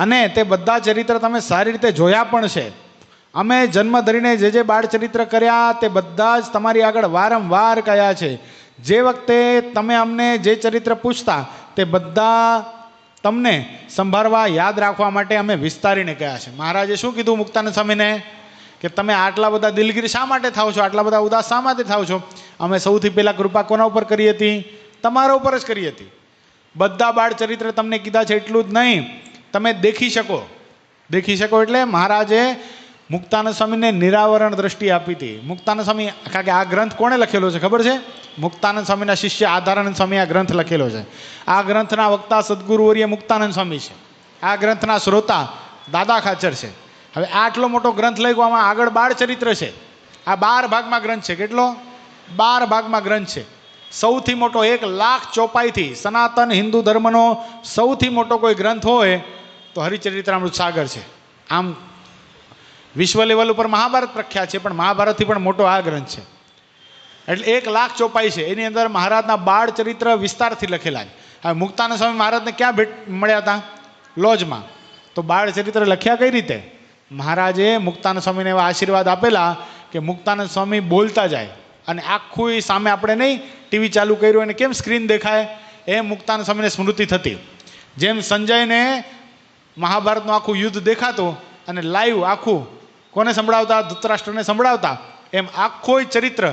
અને તે બધા ચરિત્ર તમે સારી રીતે જોયા પણ છે. અમે જન્મ ધરીને જે બાળ ચરિત્ર કર્યા તે બધા જ તમારી આગળ વારંવાર કહ્યા છે. જે વખતે તમે અમને જે ચરિત્ર પૂછતા તે બધા તમને સંભાળવા યાદ રાખવા માટે અમે વિસ્તારીને કહ્યા છે. મહારાજે શું કીધું મુક્તાનંદ સ્વામીને? કે તમે આટલા બધા દિલગીર શા માટે થાવ છો, આટલા બધા ઉદાસ શા માટે થાવ છો? અમે સૌથી પહેલાં કૃપા કોના ઉપર કરી હતી? તમારા ઉપર જ કરી હતી. બધા બાળ ચરિત્ર તમને કીધા છે, એટલું જ નહીં, તમે દેખી શકો. દેખી શકો એટલે મહારાજે મુક્તાનંદ સ્વામીને નિરાવરણ દ્રષ્ટિ આપી હતી. મુક્તાનંદ સ્વામી, કારણ કે આ ગ્રંથ કોણે લખેલો છે ખબર છે? મુક્તાનંદ સ્વામીના શિષ્ય આધારાનંદ સ્વામી આ ગ્રંથ લખેલો છે. આ ગ્રંથના વક્તા સદગુરુવર્ય મુક્તાનંદ સ્વામી છે. આ ગ્રંથના શ્રોતા દાદા ખાચર છે. હવે આટલો મોટો ગ્રંથ લખ્યો, આમાં આગળ બાળ ચરિત્ર છે. આ 12 ભાગમાં ગ્રંથ છે. કેટલો? 12 ભાગમાં ગ્રંથ છે. સૌથી મોટો 1 લાખ ચોપાઈથી સનાતન હિન્દુ ધર્મનો સૌથી મોટો કોઈ ગ્રંથ હોય તો હરિચરિત્રામૃત સાગર છે. આમ વિશ્વ લેવલ ઉપર મહાભારત પ્રખ્યાત છે, પણ મહાભારતથી પણ મોટો આ ગ્રંથ છે. એટલે 1 લાખ ચોપાઈ છે. એની અંદર મહારાજના બાળ ચરિત્ર વિસ્તારથી લખેલા છે. હવે મુક્તાનંદ સ્વામી મહારાજને ક્યાં મળ્યા હતા? લોજમાં. તો બાળ ચરિત્ર લખ્યા કઈ રીતે? મહારાજે મુક્તાનંદ સ્વામીને એવા આશીર્વાદ આપેલા કે મુક્તાનંદ સ્વામી બોલતા જાય અને આખું સામે આપણે નહીં ટીવી ચાલુ કર્યું અને કેમ સ્ક્રીન દેખાય, એમ મુક્તાનંદ સ્વામીને સ્મૃતિ થતી. જેમ સંજયને મહાભારતનું આખું યુદ્ધ દેખાતું અને લાઈવ આખું કોને સંભળાવતા? ધૃતરાષ્ટ્રને સંભળાવતા. એમ આખું ચરિત્ર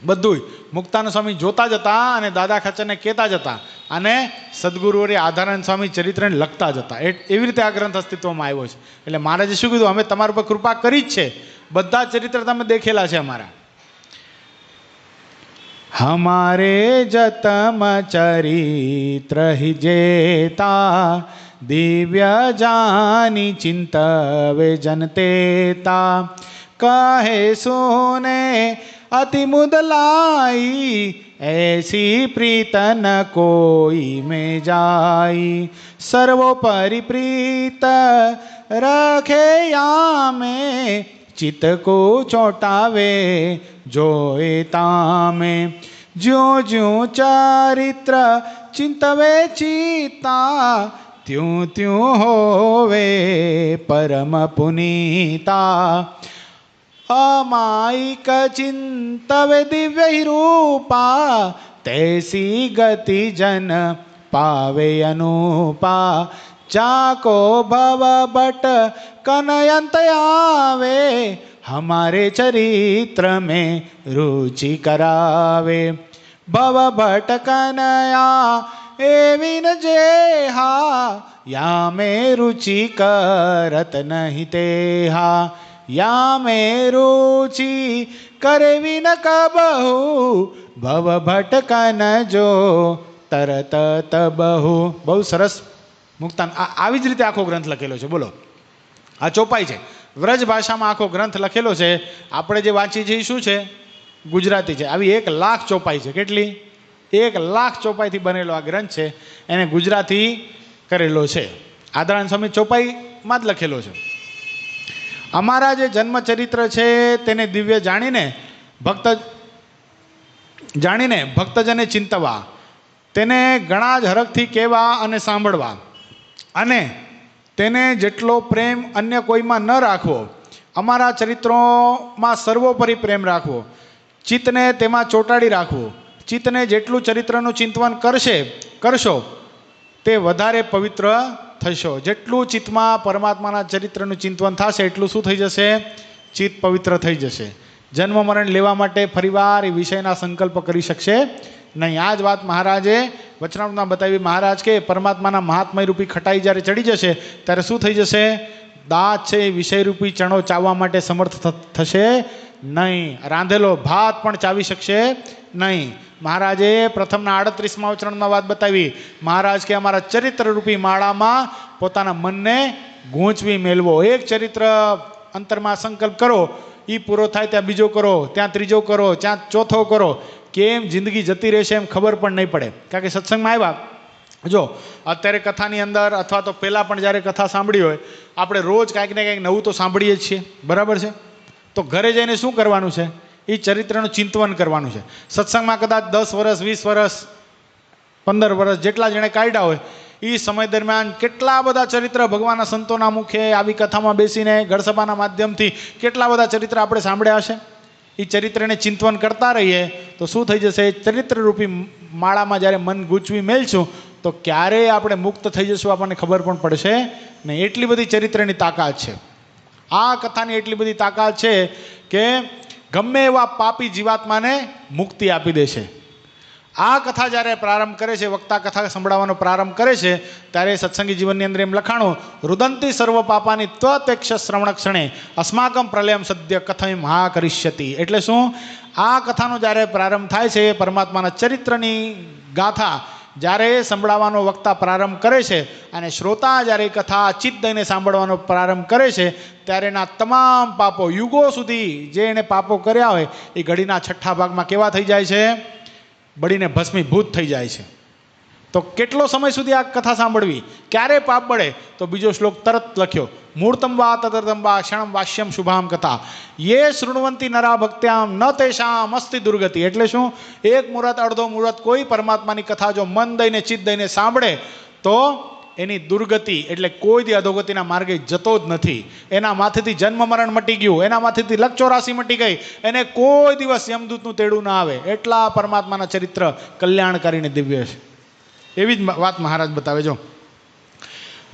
બધું મુક્તાનંદ સ્વામી જોતા જતા અને દાદા ખાચરને કહેતા જતા અને સદગુરુવર્ય આધારાનંદ સ્વામી ચરિત્રને લખતા જતા. એવી રીતે આ ગ્રંથ અસ્તિત્વમાં આવ્યો છે. એટલે મહારાજે શું કીધું? અમે તમારા ઉપર કૃપા કરી જ છે બધા ચરિત્ર તમે દેખેલા છે અમારા. हमारे जतम चरित्र ही जेता दिव्य जानी चिंतवे जनतेता कहे सुने अति मुदलाई ऐसी प्रीतन कोई में जाई सर्वोपरि प्रीत रखे या में चित्त को चौटावे जोएता में ज्यों ज्यों चरित्र चिंतवे चिता त्यों त्यों होवे परम पुनीता अमायिक चिंतवे दिव्य ही रूपा तैसी गति जन पावे अनुपा जाको भव बट कनयंत आवे हमारे चरित्र में रुचि करावे भव भट कनया एविन जेहा या में रुचि करत नहीं तेहा या में रुचि करे विन कबहु भव भट कन जो तरत तबहु. बहु सरस મુક્તાન. આવી જ રીતે આખો ગ્રંથ લખેલો છે. બોલો, આ ચોપાઈ છે, વ્રજ ભાષામાં આખો ગ્રંથ લખેલો છે. આપણે જે વાંચી છીએ શું છે? ગુજરાતી છે. આવી 1,00,000 ચોપાઈ છે. કેટલી? 1,00,000 ચોપાઈથી બનેલો આ ગ્રંથ છે. એને ગુજરાતી કરેલો છે. આદરાન સ્વામી ચોપાઈમાં જ લખેલો છે. અમારા જે જન્મ ચરિત્ર છે તેને દિવ્ય જાણીને ભક્તજને ચિંતવા, તેને ઘણા જ હરખથી કહેવા અને સાંભળવા, અને તેને જેટલો પ્રેમ અન્ય કોઈમાં ન રાખવો, અમારા ચરિત્રોમાં સર્વોપરી પ્રેમ રાખવો, ચિત્તને તેમાં ચોંટાડી રાખવું. ચિત્તને જેટલું ચરિત્રનું ચિંતન કરશો તે વધારે પવિત્ર થશો. જેટલું ચિત્તમાં પરમાત્માના ચરિત્રનું ચિંતન થશે એટલું શું થઈ જશે? ચિત્ત પવિત્ર થઈ જશે. જન્મ મરણ લેવા માટે ફરીવાર એ વિષયના સંકલ્પ કરી શકશે નહીં. આ જ વાત મહારાજે વચનામૃતમાં બતાવી. મહારાજ કે પરમાત્માના મહાત્મય રૂપી ખટાઈ જ્યારે ચડી જશે ત્યારે શું થઈ જશે? દાંત છે એ વિષયરૂપી ચણો ચાવવા માટે સમર્થ થશે નહીં. રાંધેલો ભાત પણ ચાવી શકશે નહીં. મહારાજે પ્રથમના 38મા વચનામૃતમાં વાત બતાવી. મહારાજ કે અમારા ચરિત્રરૂપી માળામાં પોતાના મનને ગૂંચવી મેળવો. એક ચરિત્ર અંતરમાં સંકલ્પ કરો, એ પૂરો થાય ત્યાં બીજો કરો, ત્યાં ત્રીજો કરો, ત્યાં ચોથો કરો. કેમ જિંદગી જતી રહેશે એમ ખબર પણ નહીં પડે. કારણ કે સત્સંગમાં આવ્યા, જો અત્યારે કથાની અંદર અથવા તો પહેલાં પણ જ્યારે કથા સાંભળી હોય, આપણે રોજ કાંઈક ને કાંઈક નવું તો સાંભળીએ જ છીએ, બરાબર છે? તો ઘરે જઈને શું કરવાનું છે? એ ચરિત્રનું ચિંતન કરવાનું છે. સત્સંગમાં કદાચ 10 વર્ષ 20 વર્ષ 15 વર્ષ જેટલા જણે કાઢ્યા હોય, એ સમય દરમિયાન કેટલા બધા ચરિત્ર ભગવાનના સંતોના મુખે આવી કથામાં બેસીને ગઢસભાના માધ્યમથી કેટલા બધા ચરિત્ર આપણે સાંભળ્યા હશે. એ ચરિત્રને ચિંતન કરતા રહીએ તો શું થઈ જશે? ચરિત્રરૂપી માળામાં જ્યારે મન ગૂંચવી મેળશું તો ક્યારેય આપણે મુક્ત થઈ જશું આપણને ખબર પણ પડશે નહીં. એટલી બધી ચરિત્રની તાકાત છે. આ કથાની એટલી બધી તાકાત છે કે ગમે એવા પાપી જીવાત્માને મુક્તિ આપી દેશે. આ કથા જ્યારે પ્રારંભ કરે છે, વક્તા કથા સંભળાવવાનો પ્રારંભ કરે છે, ત્યારે સત્સંગી જીવનની અંદર એમ લખાણું, રુદંતી સર્વ પાપાની ત્વતેક્ષ શ્રવણ ક્ષણે અસ્માકમ પ્રલયમ સદ્ય કથા મહા કરિષ્યતિ. એટલે શું? આ કથાનો જ્યારે પ્રારંભ થાય છે, પરમાત્માના ચરિત્રની ગાથા જ્યારે સંભળાવવાનો વક્તા પ્રારંભ કરે છે અને શ્રોતા જ્યારે કથા ચિત્ત દઈને સાંભળવાનો પ્રારંભ કરે છે, ત્યારે એના તમામ પાપો યુગો સુધી જે એને પાપો કર્યા હોય એ ઘડીના છઠ્ઠા ભાગમાં કેવા થઈ જાય છે? બળીને ભસ્મીભૂત થઈ જાય છે. તો કેટલો સમય સુધી આ કથા સાંભળવી? ક્યારે પાપ બળે? તો બીજો શ્લોક તરત લખ્યો, મૂર્તમ વા તદર્તમ વા ક્ષણમ વાસ્યમ શુભામ કથા યે શૃણવંતી નરા ભક્ત્યામ ન તેષામ અસ્તિ દુર્ગતિ. એટલે શું? એક મુહૂર્ત અડધો મુહૂર્ત કોઈ પરમાત્માની કથા જો મન દઈને ચિત્ત દઈને સાંભળે તો એની દુર્ગતિ એટલે કોઈ દી અધોગતિના માર્ગે જતો જ નથી. એના માથેથી જન્મ મરણ મટી ગયું, એના માથેથી લક 84 મટી ગઈ, એને કોઈ દિવસ યમદૂતનું તેડું ના આવે. એટલા પરમાત્માના ચરિત્ર કલ્યાણકારીને દિવ્ય છે. એવી જ વાત મહારાજ બતાવે. જો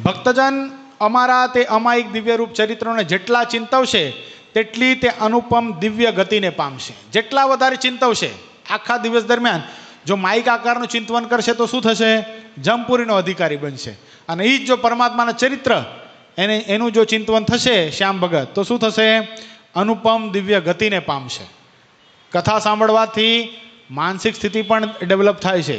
ભક્તજન અમારા તે અમાયિક દિવ્ય રૂપ ચરિત્રોને જેટલા ચિંતવશે તેટલી તે અનુપમ દિવ્ય ગતિને પામશે. જેટલા વધારે ચિંતવશે આખા દિવસ દરમિયાન જો માયિક આકારનું ચિંતન કરશે તો શું થશે? જમપુરીનો અધિકારી બનશે. અને એ જ જો પરમાત્માના ચરિત્ર એનું જો ચિંતન થશે શ્યામ ભગત તો શું થશે? અનુપમ દિવ્ય ગતિને પામશે. કથા સાંભળવાથી માનસિક સ્થિતિ પણ ડેવલપ થાય છે.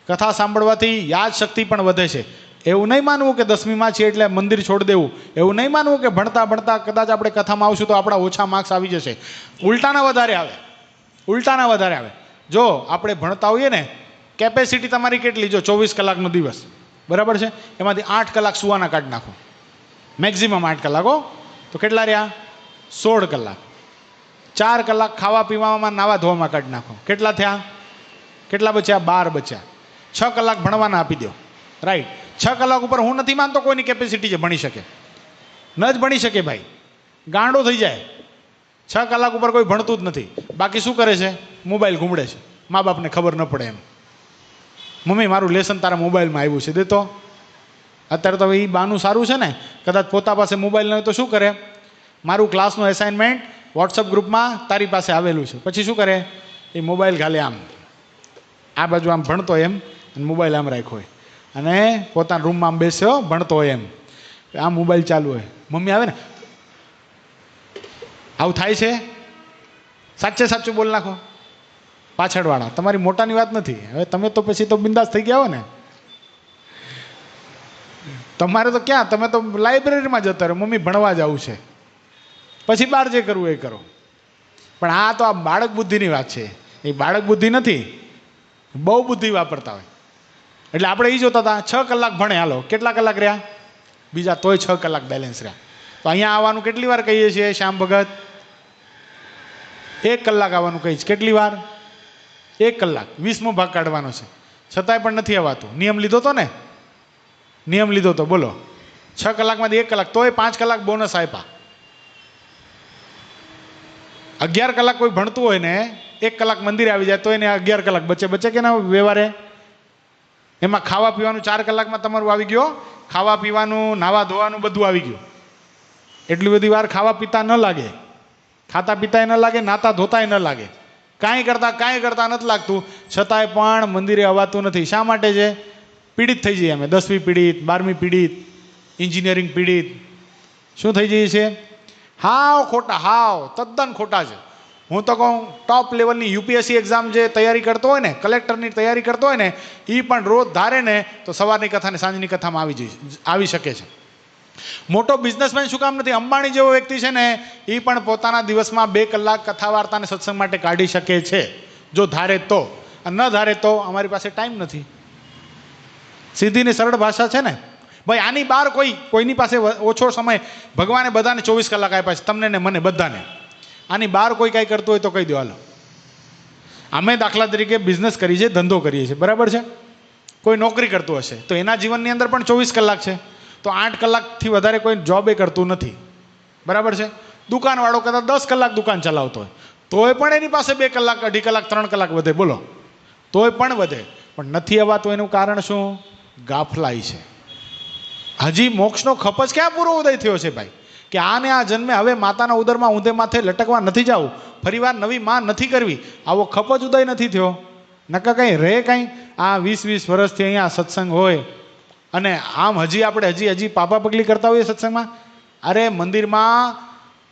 કથા સાંભળવાથી યાદશક્તિ પણ વધે છે. એવું નહીં માનવું કે 10મીમાં છીએ એટલે મંદિર છોડી દેવું. એવું નહીં માનવું કે ભણતા ભણતા કદાચ આપણે કથામાં આવશું તો આપણા ઓછા માર્ક્સ આવી જશે. ઉલટાના વધારે આવે, ઉલટાના વધારે આવે. જો આપણે ભણતા હોઈએ ને, કેપેસિટી તમારી કેટલી, જો 24 કલાકનો દિવસ બરાબર છે, એમાંથી 8 કલાક સુવાના કાઢી નાખો, મેક્ઝિમમ 8 કલાકો, તો કેટલા રહ્યા? 16 કલાક. 4 કલાક ખાવા પીવામાં નાવા ધોવામાં કાઢી નાખો, કેટલા થયા? કેટલા બચ્યા? 12 બચ્યા. 6 કલાક ભણવાના આપી દો. રાઈટ. 6 કલાક ઉપર હું નથી માનતો કોઈની કેપેસિટી છે ભણી શકે, ન જ ભણી શકે ભાઈ, ગાંડો થઈ જાય. 6 કલાક ઉપર કોઈ ભણતું જ નથી. બાકી શું કરે છે? મોબાઈલ ઘૂમડે છે, મા બાપને ખબર ન પડે એમ. મમ્મી મારું લેસન તારા મોબાઈલમાં આવ્યું છે, દેતો. અત્યારે તો એ બાનું સારું છે ને, કદાચ પોતા પાસે મોબાઈલ ન હોય તો શું કરે? મારું ક્લાસનું એસાઇનમેન્ટ વોટ્સઅપ ગ્રુપમાં તારી પાસે આવેલું છે, પછી શું કરે? એ મોબાઈલ ખાલી આમ આ બાજુ આમ ભણતો એમ, અને મોબાઈલ આમ રાખ્યો હોય, અને પોતાના રૂમમાં આમ બેસ્યો ભણતો હોય એમ, આ મોબાઈલ ચાલુ હોય. મમ્મી આવે ને, આવું થાય છે? સાચે સાચું બોલ નાખો પાછળવાળા, તમારી મોટાની વાત નથી. હવે તમે તો પછી તો બિંદાસ થઈ ગયા હો ને. તમારે તો ક્યાં, તમે તો લાઇબ્રેરીમાં જતા રહો, મમ્મી ભણવા જવું છે, પછી બહાર જે કરવું એ કરો. પણ આ તો આ બાળક બુદ્ધિની વાત છે. એ બાળક બુદ્ધિ નથી, બહુ બુદ્ધિ વાપરતા હોય. એટલે આપણે એ જોતા હતા 6 કલાક ભણે, હાલો કેટલા કલાક રહ્યા બીજા, તોય 6 કલાક બેલેન્સ રહ્યા. તો અહીંયા આવવાનું કેટલી વાર કહીએ છીએ શ્યામ ભગત? 1 કલાક આવવાનું કહીએ છીએ. કેટલી વાર? 1 કલાક. 20મો ભાગ કાઢવાનો છે, છતાંય પણ નથી આવતું. નિયમ લીધો તો ને, નિયમ લીધો તો બોલો. 6 કલાકમાંથી 1 કલાક, તોય 5 કલાક બોનસ આપ્યા. 11 કલાક કોઈ ભણતું હોય ને, 1 કલાક મંદિરે આવી જાય તો એને 11 કલાક બચે કે ના વ્યવહારે. એમાં ખાવા પીવાનું 4 કલાકમાં તમારું આવી ગયો, ખાવા પીવાનું, નાવા ધોવાનું બધું આવી ગયું. એટલી બધી વાર ખાવા પીતા ન લાગે, ખાતા પીતાય ન લાગે, નાતા ધોતાય ન લાગે, કાંઈ કરતા નથી લાગતું. છતાંય પણ મંદિરે અવાતું નથી. શા માટે છે? પીડિત થઈ જઈએ અમે. 10મી પીડિત, 12મી પીડિત, એન્જિનિયરિંગ પીડિત. શું થઈ જઈએ છે? હાવ ખોટા, હાવ તદ્દન ખોટા છે. હું તો કહું, ટોપ લેવલની યુપીએસસી એક્ઝામ જે તૈયારી કરતો હોય ને, કલેક્ટરની તૈયારી કરતો હોય ને, એ પણ રોજ ધારે ને તો સવારની કથા ને સાંજની કથામાં આવી શકે છે. મોટો બિઝનેસમેન શું કામ નથી? અંબાણી જેવો વ્યક્તિ છે ને, એ પણ પોતાના દિવસમાં 2 કલાક કથા વાર્તા અને સત્સંગ માટે કાઢી શકે છે, જો ધારે તો. અને ન ધારે તો અમારી પાસે ટાઈમ નથી. સીધી ને સરળ ભાષા છે ને ભાઈ. આની બહાર કોઈની પાસે ઓછો સમય, ભગવાને બધાને 24 કલાક આપ્યા છે, તમને ને મને બધાને. આની બહાર કોઈ કાંઈ કરતું હોય તો કહી દો હાલો. અમે દાખલા તરીકે બિઝનેસ કરીએ છીએ, ધંધો કરીએ છીએ, બરાબર છે. કોઈ નોકરી કરતું હશે તો એના જીવનની અંદર પણ 24 કલાક છે, તો 8 કલાકથી વધારે કોઈ જોબ એ કરતું નથી, બરાબર છે. દુકાનવાળો કદાચ 10 કલાક દુકાન ચલાવતો હોય, તોય પણ એની પાસે 2 કલાક, 2.5 કલાક, 3 કલાક વધે, બોલો, તોય પણ વધે. પણ નથી અવાતું એનું કારણ શું? ગાફલાઈ છે. હજી મોક્ષનો ખપ જ ક્યાં પૂરો ઉદય થયો છે ભાઈ, કે આને આ જન્મે હવે માતાના ઉદરમાં ઊંધે માથે લટકવા નથી જવું, ફરીવાર નવી માં નથી કરવી, આવો ખપ જ ઉદય નથી થયો. નકા કંઈ રહે કંઈ? આ 20-20 વર્ષથી અહીંયા સત્સંગ હોય અને આમ આપણે હજી પાપા પગલી કરતા હોઈએ સત્સંગમાં. અરે મંદિરમાં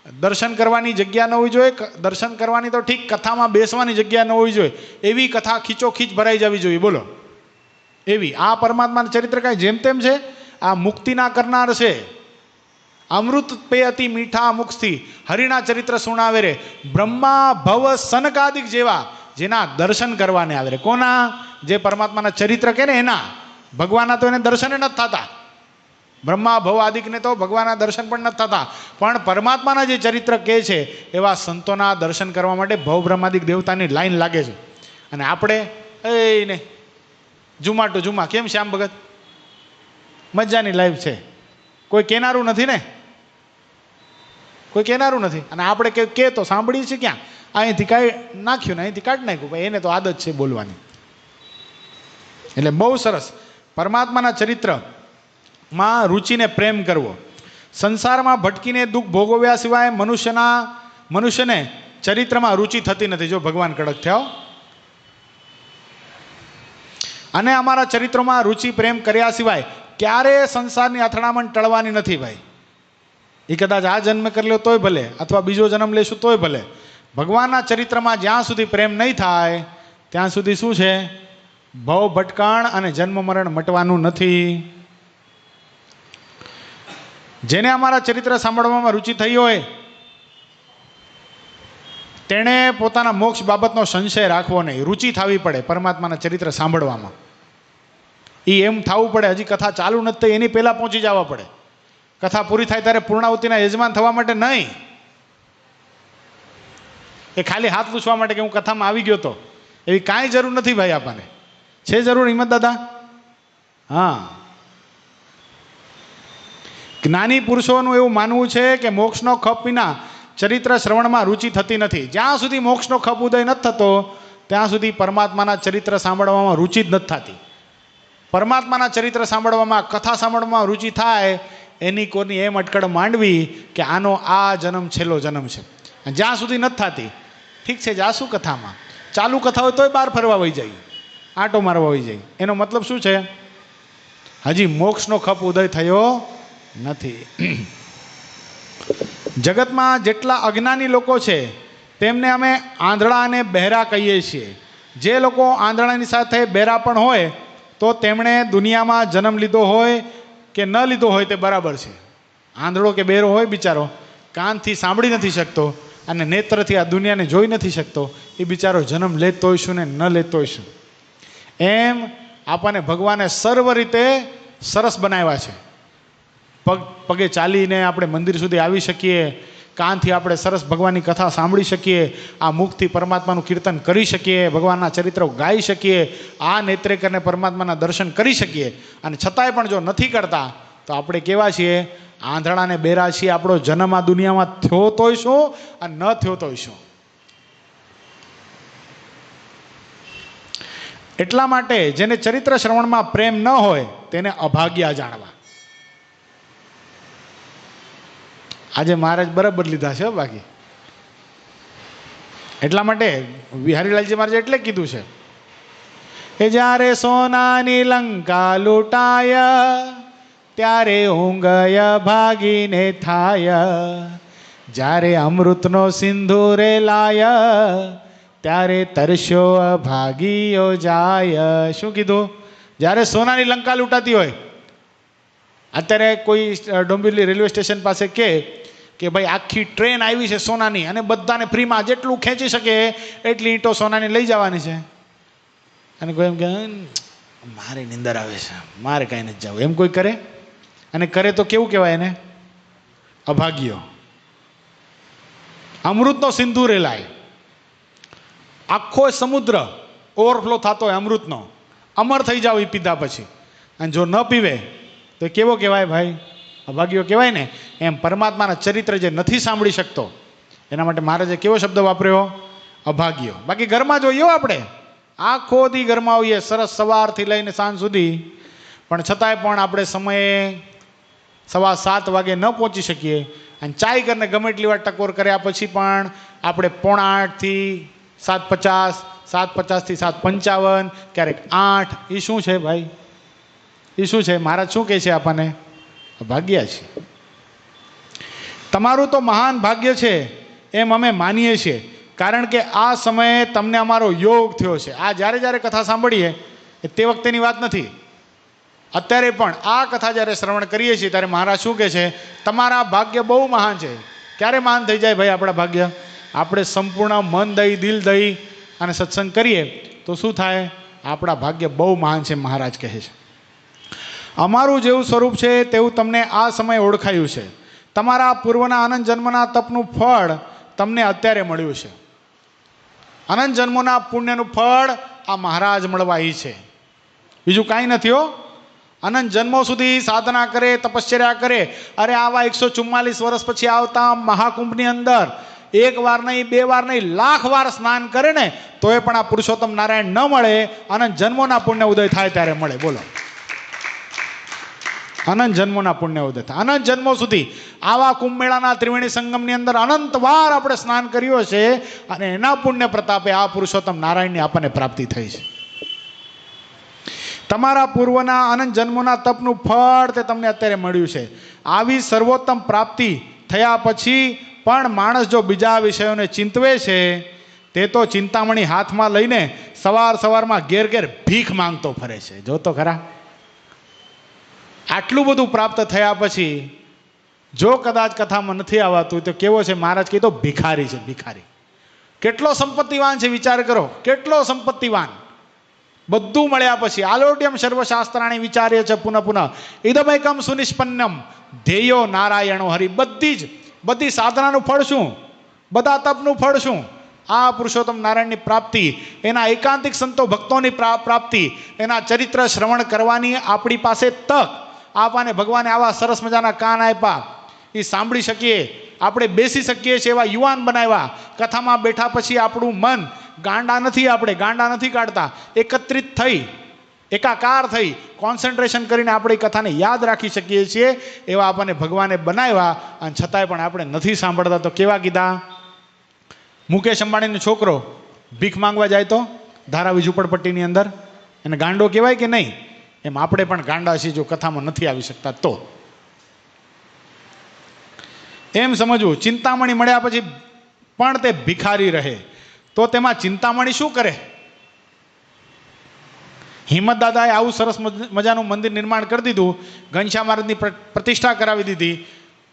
દર્શન કરવાની જગ્યા ન હોવી જોઈએ, દર્શન કરવાની તો ઠીક, કથામાં બેસવાની જગ્યા ન હોવી જોઈએ. એવી કથા ખીચોખીચ ભરાઈ જવી જોઈએ, બોલો. એવી આ પરમાત્માનું ચરિત્ર કાંઈ જેમ તેમ છે? આ મુક્તિના કરનાર છે. અમૃત પેયતી મીઠા મુખથી, હરિના ચરિત્ર સુણાવે રે. બ્રહ્મા ભવ સનકાદિક જેવા, જેના દર્શન કરવાને આવે રે. કોના? જે પરમાત્માના ચરિત્ર કે ને એના. ભગવાનના તો એને દર્શન નથી થતા. બ્રહ્મા ભવ આદિકને તો ભગવાનના દર્શન પણ નથી થતા, પણ પરમાત્માના જે ચરિત્ર કે છે એવા સંતોના દર્શન કરવા માટે ભવ બ્રહ્માદિક દેવતાની લાઈન લાગે છે. અને આપણે ને જુમા ટુ જુમા. કેમ શ્યામ ભગત? મજાની લાઈફ છે, કોઈ કેનારું નથી ને, કોઈ કેનારું નથી. અને આપણે કે તો સાંભળીએ છીએ ક્યાં? અહીંથી કાંઈ નાખ્યું ને અહીંથી કાઢી નાખ્યું, ભાઈ એને તો આદત છે બોલવાની. એટલે બહુ સરસ પરમાત્માના ચરિત્રમાં રુચિને પ્રેમ કરવો. સંસારમાં ભટકીને દુઃખ ભોગવ્યા સિવાય મનુષ્યને ચરિત્રમાં રુચિ થતી નથી, જો ભગવાન કડક થયા. અને અમારા ચરિત્રમાં રુચિ પ્રેમ કર્યા સિવાય ક્યારે સંસારની અથડામણ ટળવાની નથી ભાઈ. એ કદાચ આ જન્મ કરી લો તોય ભલે, અથવા બીજો જન્મ લેશું તોય ભલે. ભગવાનના ચરિત્રમાં જ્યાં સુધી પ્રેમ નહીં થાય ત્યાં સુધી શું છે? ભવ ભટકાણ અને જન્મ મરણ મટવાનું નથી. જેને અમારા ચરિત્ર સાંભળવામાં રુચિ થઈ હોય તેણે પોતાના મોક્ષ બાબતનો સંશય રાખવો નહીં. રુચિ થવી પડે પરમાત્માના ચરિત્ર સાંભળવામાં. એ એમ થવું પડે હજી કથા ચાલુ નથી થઈ એની પહેલાં પહોંચી જવા પડે. કથા પૂરી થાય ત્યારે પૂર્ણાવતીના યજમાન થવા માટે નહીં, એ ખાલી હાથ લૂછવા માટે કે હું કથામાં આવી ગયો તો, એવી કાંઈ જરૂર નથી ભાઈ. આપણને છે જરૂર હિંમત દાદા? હા, જ્ઞાની પુરુષોનું એવું માનવું છે કે મોક્ષનો ખપ વિના ચરિત્ર શ્રવણમાં રુચિ થતી નથી. જ્યાં સુધી મોક્ષનો ખપ ઉદય નથી થતો ત્યાં સુધી પરમાત્માના ચરિત્ર સાંભળવામાં રુચિ જ નથી થતી. પરમાત્માના ચરિત્ર સાંભળવામાં, કથા સાંભળવામાં રુચિ થાય એની કોની એમ અટકળ માંડવી કે આનો આ જન્મ છેલ્લો જન્મ છે. જ્યાં સુધી નથી થતી, ઠીક છે જાશું કથામાં, ચાલુ કથા હોય તોય બહાર ફરવા વહી જાય, આંટો મારવા વહી જાય. એનો મતલબ શું છે? હજી મોક્ષનો ખપ ઉદય થયો નથી. જગતમાં જેટલા અજ્ઞાની લોકો છે તેમને અમે આંધળા અને બહેરા કહીએ છીએ. જે લોકો આંધળાની સાથે બહેરા પણ હોય તો તેમણે દુનિયામાં જન્મ લીધો હોય કે ન લીધો હોય તે બરાબર છે. આંધળો કે બહેરો હોય બિચારો, કાનથી સાંભળી નથી શકતો અને નેત્રથી આ દુનિયાને જોઈ નથી શકતો, એ બિચારો જન્મ લેતો હોઈશું ને ન લેતો હોઈશું. એમ આપણને ભગવાને સર્વ રીતે સરસ બનાવ્યા છે. પગે ચાલીને આપણે મંદિર સુધી આવી શકીએ, કાનથી આપણે સરસ ભગવાનની કથા સાંભળી શકીએ, આ મુખથી પરમાત્માનું કીર્તન કરી શકીએ, ભગવાનના ચરિત્રો ગાઈ શકીએ, આ નેત્રે કરીને પરમાત્માના દર્શન કરી શકીએ. અને છતાંય પણ જો નથી કરતા તો આપણે કેવા છીએ? આંધળાને બેરા છીએ. આપણો જન્મ આ દુનિયામાં થયો તોય શું અને ન થયો તોય શું. એટલા માટે જેને ચરિત્ર શ્રવણમાં પ્રેમ ન હોય તેને અભાગ્યા જાણવા. આજે મહારાજ બરાબર લીધા છે બાકી. એટલા માટે વિહારીલાલજી મહારાજ એટલે કીધું છે કે જ્યારે સોનાની લંકા લૂંટાય ત્યારે ઊંઘય ભાગીને થાય, જ્યારે અમૃતનો સિંધુ રેલાય ત્યારે તરસ્યો અભાગીઓ જાય. શું કીધું? જ્યારે સોનાની લંકા લૂંટાતી હોય, અત્યારે કોઈ ડોંબિવલી રેલવે સ્ટેશન પાસે કે ભાઈ આખી ટ્રેન આવી છે સોનાની અને બધાને ફ્રીમાં જેટલું ખેંચી શકે એટલી ઈંટો સોનાની લઈ જવાની છે, અને કોઈ એમ કે મારે નિંદર આવે છે, મારે કાંઈ નથી જવું, એમ કોઈ કરે? અને કરે તો કેવું કહેવાય એને? અભાગ્યો. અમૃતનો સિંધુ રેલાય, આખો સમુદ્ર ઓવરફ્લો થતો હોય અમૃતનો, અમર થઈ જાવ એ પીધા પછી, અને જો ન પીવે તો કેવો કહેવાય ભાઈ? અભાગ્યો કહેવાય ને. એમ પરમાત્માના ચરિત્ર જે નથી સાંભળી શકતો એના માટે મહારાજે કેવો શબ્દ વાપર્યો? અભાગ્યો. બાકી ઘરમાં જોઈએ આપણે, આખો દી ઘરમાં આવીએ સરસ સવારથી લઈને સાંજ સુધી, પણ છતાંય પણ આપણે સમયે 7:15 વાગે ન પહોંચી શકીએ, અને ચાય કરીને ગમે એટલી વાર ટકોર કર્યા પછી પણ આપણે 7:45 થી 7:50, 7:50 થી 7:55, ક્યારેક 8. એ શું છે ભાઈ? એ શું છે? મહારાજ શું કહે છે આપણને? ભાગ્યા છે. તમારું તો મહાન ભાગ્ય છે એમ અમે માનીએ છીએ, કારણ કે આ સમયે તમને અમારો યોગ થયો છે. આ જ્યારે જ્યારે કથા સાંભળીએ તે વખતેની વાત નથી, અત્યારે પણ આ કથા જ્યારે શ્રવણ કરીએ છીએ ત્યારે મહારાજ શું કહે છે? તમારા ભાગ્ય બહુ મહાન છે. ક્યારે મહાન થઈ જાય ભાઈ આપણા ભાગ્ય? આપણે સંપૂર્ણ મન દઈ, દિલ દઈ અને સત્સંગ કરીએ તો શું થાય? આપણા ભાગ્ય બહુ મહાન છે. મહારાજ કહે છે અમારું જેવું સ્વરૂપ છે તેવું તમને આ સમયે ઓળખાયું છે. તમારા પૂર્વના અનંત જન્મના તપનું ફળ તમને અત્યારે મળ્યું છે. અનંત જન્મોના પુણ્યનું ફળ આ મહારાજ મળવા છે, બીજું કાંઈ નથી હો. અનંત જન્મો સુધી સાધના કરે, તપશ્ચર્યા કરે. અરે આવા 144 વર્ષ પછી આવતા મહાકુંભની અંદર 1 વાર નહીં, 2 વાર નહીં, લાખ વાર સ્નાન કરે ને તોય પણ આ પુરુષોત્તમ નારાયણ ન મળે. અનંત જન્મોના પુણ્ય ઉદય થાય ત્યારે મળે. બોલો, અનંત જન્મોના પુણ્ય ઉદય થાય. અનંત જન્મો સુધી આવા કુંભ મેળાના ત્રિવેણી સંગમની અંદર અનંત વાર આપણે સ્નાન કર્યું છે, અને એના પુણ્ય પ્રતાપે આ પુરુષોત્તમ નારાયણની આપણને પ્રાપ્તિ થઈ છે. તમારા પૂર્વના અનંત જન્મોના તપનું ફળ તે તમને અત્યારે મળ્યું છે. આવી સર્વોત્તમ પ્રાપ્તિ થયા પછી પણ માણસ જો બીજા વિષયોને ચિંતવે છે, તે તો ચિંતામણી હાથમાં લઈને સવારમાં ઘેર ઘેર ભીખ માંગતો ફરે છે. જો તો ખરા, આટલું બધું પ્રાપ્ત થયા પછી જો કદાચ કથામાં નથી આવતું તો કેવો છે? મહારાજ કહે તો ભિખારી છે, ભિખારી. કેટલો સંપત્તિવાન છે વિચાર કરો, કેટલો સંપત્તિવાન. બધું મળ્યા પછી આલોટ્યમ સર્વશાસ્ત્રાણી વિચાર્ય છે પુનઃ પુનઃ ઇદમૈકમ સુનિષ્પન્નમ ધ્યેયો નારાયણો હરિ. બધી સાધનાનું ફળ શું? બધા તપનું ફળ શું? આ પુરુષોત્તમ નારાયણની પ્રાપ્તિ, એના એકાંતિક સંતો ભક્તોની પ્રાપ્તિ, એના ચરિત્ર શ્રવણ કરવાની આપણી પાસે તક. આપણને ભગવાને આવા સરસ મજાના કાન આપ્યા, એ સાંભળી શકીએ, આપણે બેસી શકીએ છીએ એવા યુવાન બનાવ્યા. કથામાં બેઠા પછી આપણું મન આપણે ગાંડા નથી કાઢતા, એકત્રિત થઈ, એકાકાર થઈ, કોન્સન્ટ્રેશન કરીને આપણે કથાને યાદ રાખી શકીએ છીએ એવા આપણને ભગવાને બનાવ્યા. અને છતાંય પણ આપણે નથી સાંભળતા. તો કેવા કીધા? મુકેશ અંબાણીનો છોકરો ભીખ માંગવા જાય તો ધારાવી ઝૂંપડપટ્ટીની અંદર, એને ગાંડો કહેવાય કે નહીં? એમ આપણે પણ ગાંડા છીએ જો કથામાં નથી આવી શકતા તો. એમ સમજવું, ચિંતામણી મળ્યા પછી પણ તે ભિખારી રહે તો તેમાં ચિંતામણી શું કરે? હિંમત દાદાએ આવું સરસ મજાનું મંદિર નિર્માણ કરી દીધું, ઘનશ્યામ મહારાજની પ્રતિષ્ઠા કરાવી દીધી.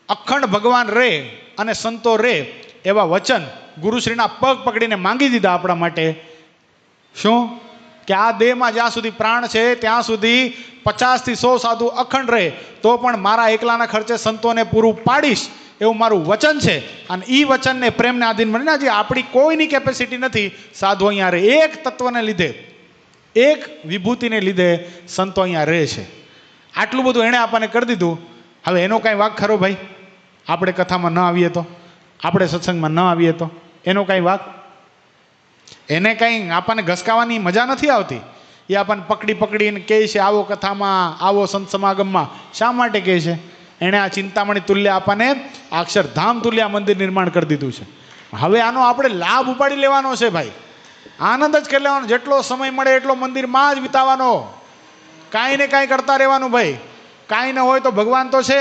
અખંડ ભગવાન રે અને સંતો રે એવા વચન ગુરુશ્રીના પગ પકડીને માંગી દીધા આપણા માટે. શું કે આ દેહમાં જ્યાં સુધી પ્રાણ છે ત્યાં સુધી 50 થી 100 સાધુ અખંડ રહે તો પણ મારા એકલાના ખર્ચે સંતોને પૂરું પાડીશ એવું મારું વચન છે. અને એ વચનને પ્રેમને આધીન મને જે આપણી કોઈની કેપેસિટી નથી, સાધુ અહીંયા રહે. એક તત્વને લીધે, એક વિભૂતિને લીધે સંતો અહીંયા રહે છે. આટલું બધું એણે આપણને કરી દીધું. હવે એનો કાંઈ વાક ખરો ભાઈ? આપણે કથામાં ન આવીએ તો, આપણે સત્સંગમાં ન આવીએ તો એનો કાંઈ વાક? એને કાંઈ આપણને ઘસકાવાની મજા નથી આવતી. એ આપણને પકડીને કહે છે આવો કથામાં, આવો સંત સમાગમમાં. શા માટે કહે છે? એણે આ ચિંતામણી તુલ્ય આપણને અક્ષરધામ તુલ્ય મંદિર નિર્માણ કરી દીધું છે. હવે આનો આપણે લાભ ઉપાડી લેવાનો છે ભાઈ, આનંદ જ કરી લેવાનો. જેટલો સમય મળે એટલો મંદિરમાં જ વિતાવાનો, કાંઈ ને કાંઈ કરતા રહેવાનું ભાઈ. કાંઈ ન હોય તો ભગવાન તો છે,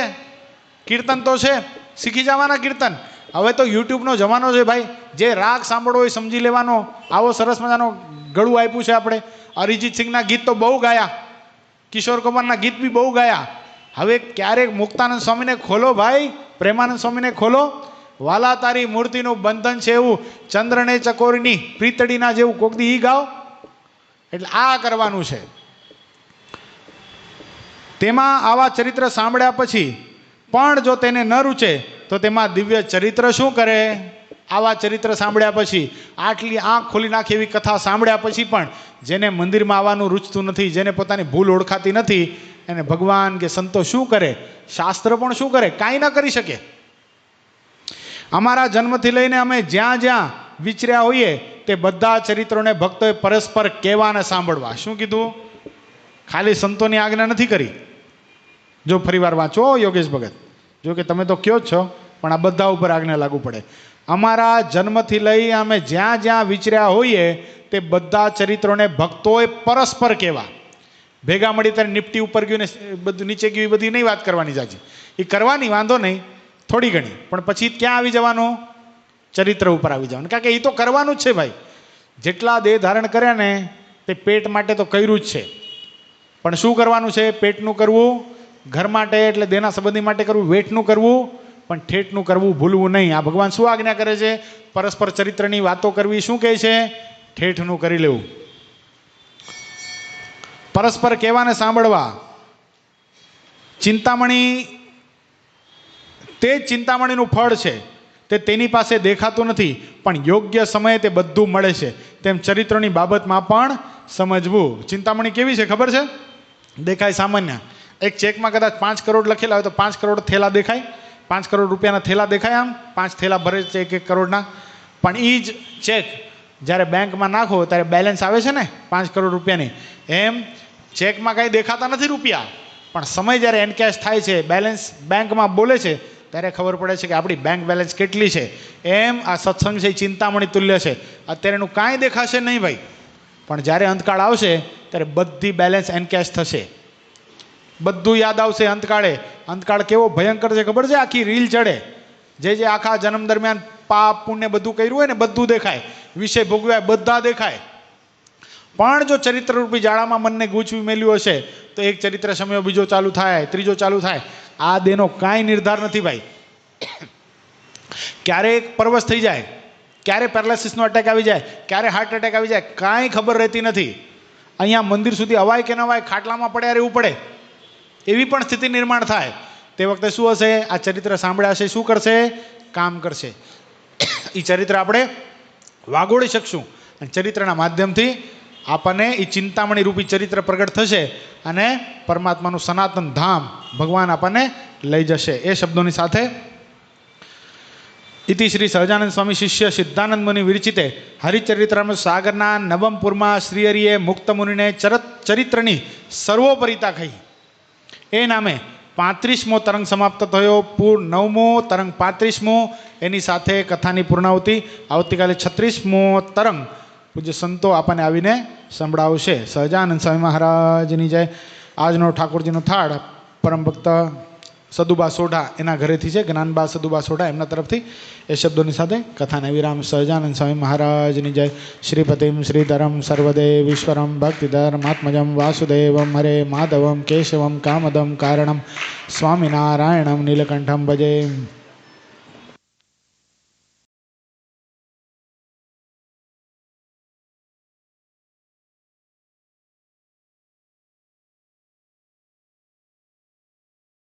કીર્તન તો છે, શીખી જવાના કીર્તન. હવે તો યુટ્યુબનો જમાનો છે ભાઈ, જે રાગ સાંભળવો હોય સમજી લેવાનો. આવો સરસ મજાનો ગળું આપ્યું છે આપણે. અરિજીત સિંહના ગીત તો બહુ ગાયા, કિશોર કુમારના ગીત બી બહુ ગાયા. હવે ક્યારેક મુક્તાનંદ સ્વામીને ખોલો ભાઈ, પ્રેમાનંદ સ્વામીને ખોલો. વાલા તારી મૂર્તિનું બંધન છે એવું ચંદ્રને ચકોરીની પ્રીતડીના જેવું કોક દી ઈ ગાઓ. એટલે આ કરવાનું છે. તેમાં આવા ચરિત્ર સાંભળ્યા પછી પણ જો તેને ન રૂચે તો તેમાં દિવ્ય ચરિત્ર શું કરે? આવા ચરિત્ર સાંભળ્યા પછી, આટલી આંખ ખોલી નાખે એવી કથા સાંભળ્યા પછી પણ જેને મંદિરમાં આવવાનું રૂચતું નથી, જેને પોતાની ભૂલ ઓળખાતી નથી, એને ભગવાન કે સંતો શું કરે? શાસ્ત્ર પણ શું કરે? કાંઈ ન કરી શકે. અમારા જન્મથી લઈને અમે જ્યાં જ્યાં વિચર્યા હોઈએ તે બધા ચરિત્રોને ભક્તોએ પરસ્પર કહેવા અને સાંભળવા. શું કીધું? ખાલી સંતોની આજ્ઞા નથી કરી. જો ફરીવાર વાંચો યોગેશ ભગત, જો કે તમે તો કયો જ છો પણ આ બધા ઉપર આજ્ઞા લાગુ પડે. અમારા જન્મથી લઈ અમે જ્યાં જ્યાં વિચર્યા હોઈએ તે બધા ચરિત્રોને ભક્તોએ પરસ્પર કહેવા. ભેગા મળી ત્યારે નિફ્ટી ઉપર ગયું ને બધું નીચે ગયું, એ બધી નહીં વાત કરવાની જાજી. એ કરવાની, વાંધો નહીં, થોડી ઘણી, પણ પછી ક્યાં આવી જવાનું? ચરિત્ર ઉપર આવી જવાનું. કારણ કે એ તો કરવાનું જ છે ભાઈ. જેટલા દેહ ધારણ કર્યા ને તે પેટ માટે તો કર્યું જ છે, પણ શું કરવાનું છે? પેટનું કરવું, ઘર માટે એટલે દેના સંબંધી માટે કરવું, વેઠનું કરવું, પણ ઠેઠનું કરવું ભૂલવું નહીં. આ ભગવાન શું આજ્ઞા કરે છે? પરસ્પર ચરિત્રની વાતો કરવી. શું કહે છે? ઠેઠનું કરી લેવું. પરસ્પર કહેવાને સાંભળવા. ચિંતામણી, તે જ ચિંતામણીનું ફળ છે. તે તેની પાસે દેખાતું નથી પણ યોગ્ય સમયે તે બધું મળે છે. તેમ ચરિત્રોની બાબતમાં પણ સમજવું. ચિંતામણી કેવી છે ખબર છે? દેખાય સામાન્ય. એક ચેકમાં કદાચ 5 કરોડ લખેલા હોય તો 5 કરોડ થેલા દેખાય, 5 કરોડ રૂપિયાના થેલા દેખાય. આમ 5 થેલા ભરે છે 1 કરોડના. પણ એ જ ચેક જ્યારે બેંકમાં નાખો ત્યારે બેલેન્સ આવે છે ને 5 કરોડ રૂપિયાની. એમ ચેકમાં કાંઈ દેખાતા નથી રૂપિયા, પણ સમય જ્યારે એનકેશ થાય છે, બેલેન્સ બેંકમાં બોલે છે, ત્યારે ખબર પડે છે કે આપણી બેંક બેલેન્સ કેટલી છે. એમ આ સત્સંગ છે, ચિંતામણી તુલ્ય છે. અત્યારે એનું કાંઈ દેખાશે નહીં ભાઈ, પણ જ્યારે અંતકાળ આવશે ત્યારે બધી બેલેન્સ એનકેશ થશે, બધું યાદ આવશે અંતકાળે. અંતકાળ કેવો ભયંકર છે ખબર છે? આખી રીલ ચડે. જે આખા જન્મ દરમિયાન પાપ પુણ્ય બધું કર્યું હોય ને બધું દેખાય, વિષય ભોગવ્યા બધા દેખાય, પણ જો ચરિત્રરૂપી જાળામાં મનને ગૂંચવી મેલ્યું હશે તો એક ચરિત્ર સમયો બીજો ચાલુ થાય, ત્રીજો ચાલુ થાય. આ દેહનો કાંઈ નિર્ધાર નથી ભાઈ. ક્યારે પરવશ થઈ જાય, ક્યારે પેરાલિસિસનો અટેક આવી જાય, ક્યારે હાર્ટ એટેક આવી જાય, કાંઈ ખબર રહેતી નથી. અહીંયા મંદિર સુધી અવાય કે ન અવાય, ખાટલામાં પડ્યા રહેવું પડે, એવી પણ સ્થિતિ નિર્માણ થાય. તે વખતે શું હશે? આ ચરિત્ર સાંભળ્યા હશે, શું કરશે? કામ કરશે. એ ચરિત્ર આપણે વાગોળી શકશું અને ચરિત્રના માધ્યમથી આપણને એ ચિંતામણી રૂપી ચરિત્ર પ્રગટ થશે અને પરમાત્માનું સનાતન ધામ ભગવાન આપણને લઈ જશે. એ શબ્દોની સાથે ઇતિ શ્રી સહજાનંદ સ્વામી શિષ્ય સિદ્ધાનંદ મુનિ વિરચિતે હરિચરિત્રામ સાગરના નવમપુરમાં શ્રીહરિએ મુક્ત મુનિને ચરિત્રની સર્વોપરિતા કહી. એ નામે 35મો તરંગ સમાપ્ત થયો. 9મો તરંગ 35મો, એની સાથે કથાની પૂર્ણાવૃત્તિ. આવતીકાલે 36મો તરંગ પૂજ્ય સંતો આપણને આવીને સંભળાવશે. સહજાનંદ સ્વામી મહારાજની જય. આજનો ઠાકોરજીનો થાળ પરમ ભક્ત સદુબા સોઢા એના ઘરેથી છે, જ્ઞાનબા સદુબા સોઢા એમના તરફથી. એ શબ્દોની સાથે કથાને વિરામ. સહજાનંદ સ્વામી મહારાજની જય. શ્રીપતિમ શ્રીધરમ સર્વદેવીશ્વરમ ભક્તિધર્માત્મજમ વાસુદેવમ હરે માધવમ કેશવમ કામદમ કારણમ સ્વામિનારાયણમ નીલકંઠમ ભજે.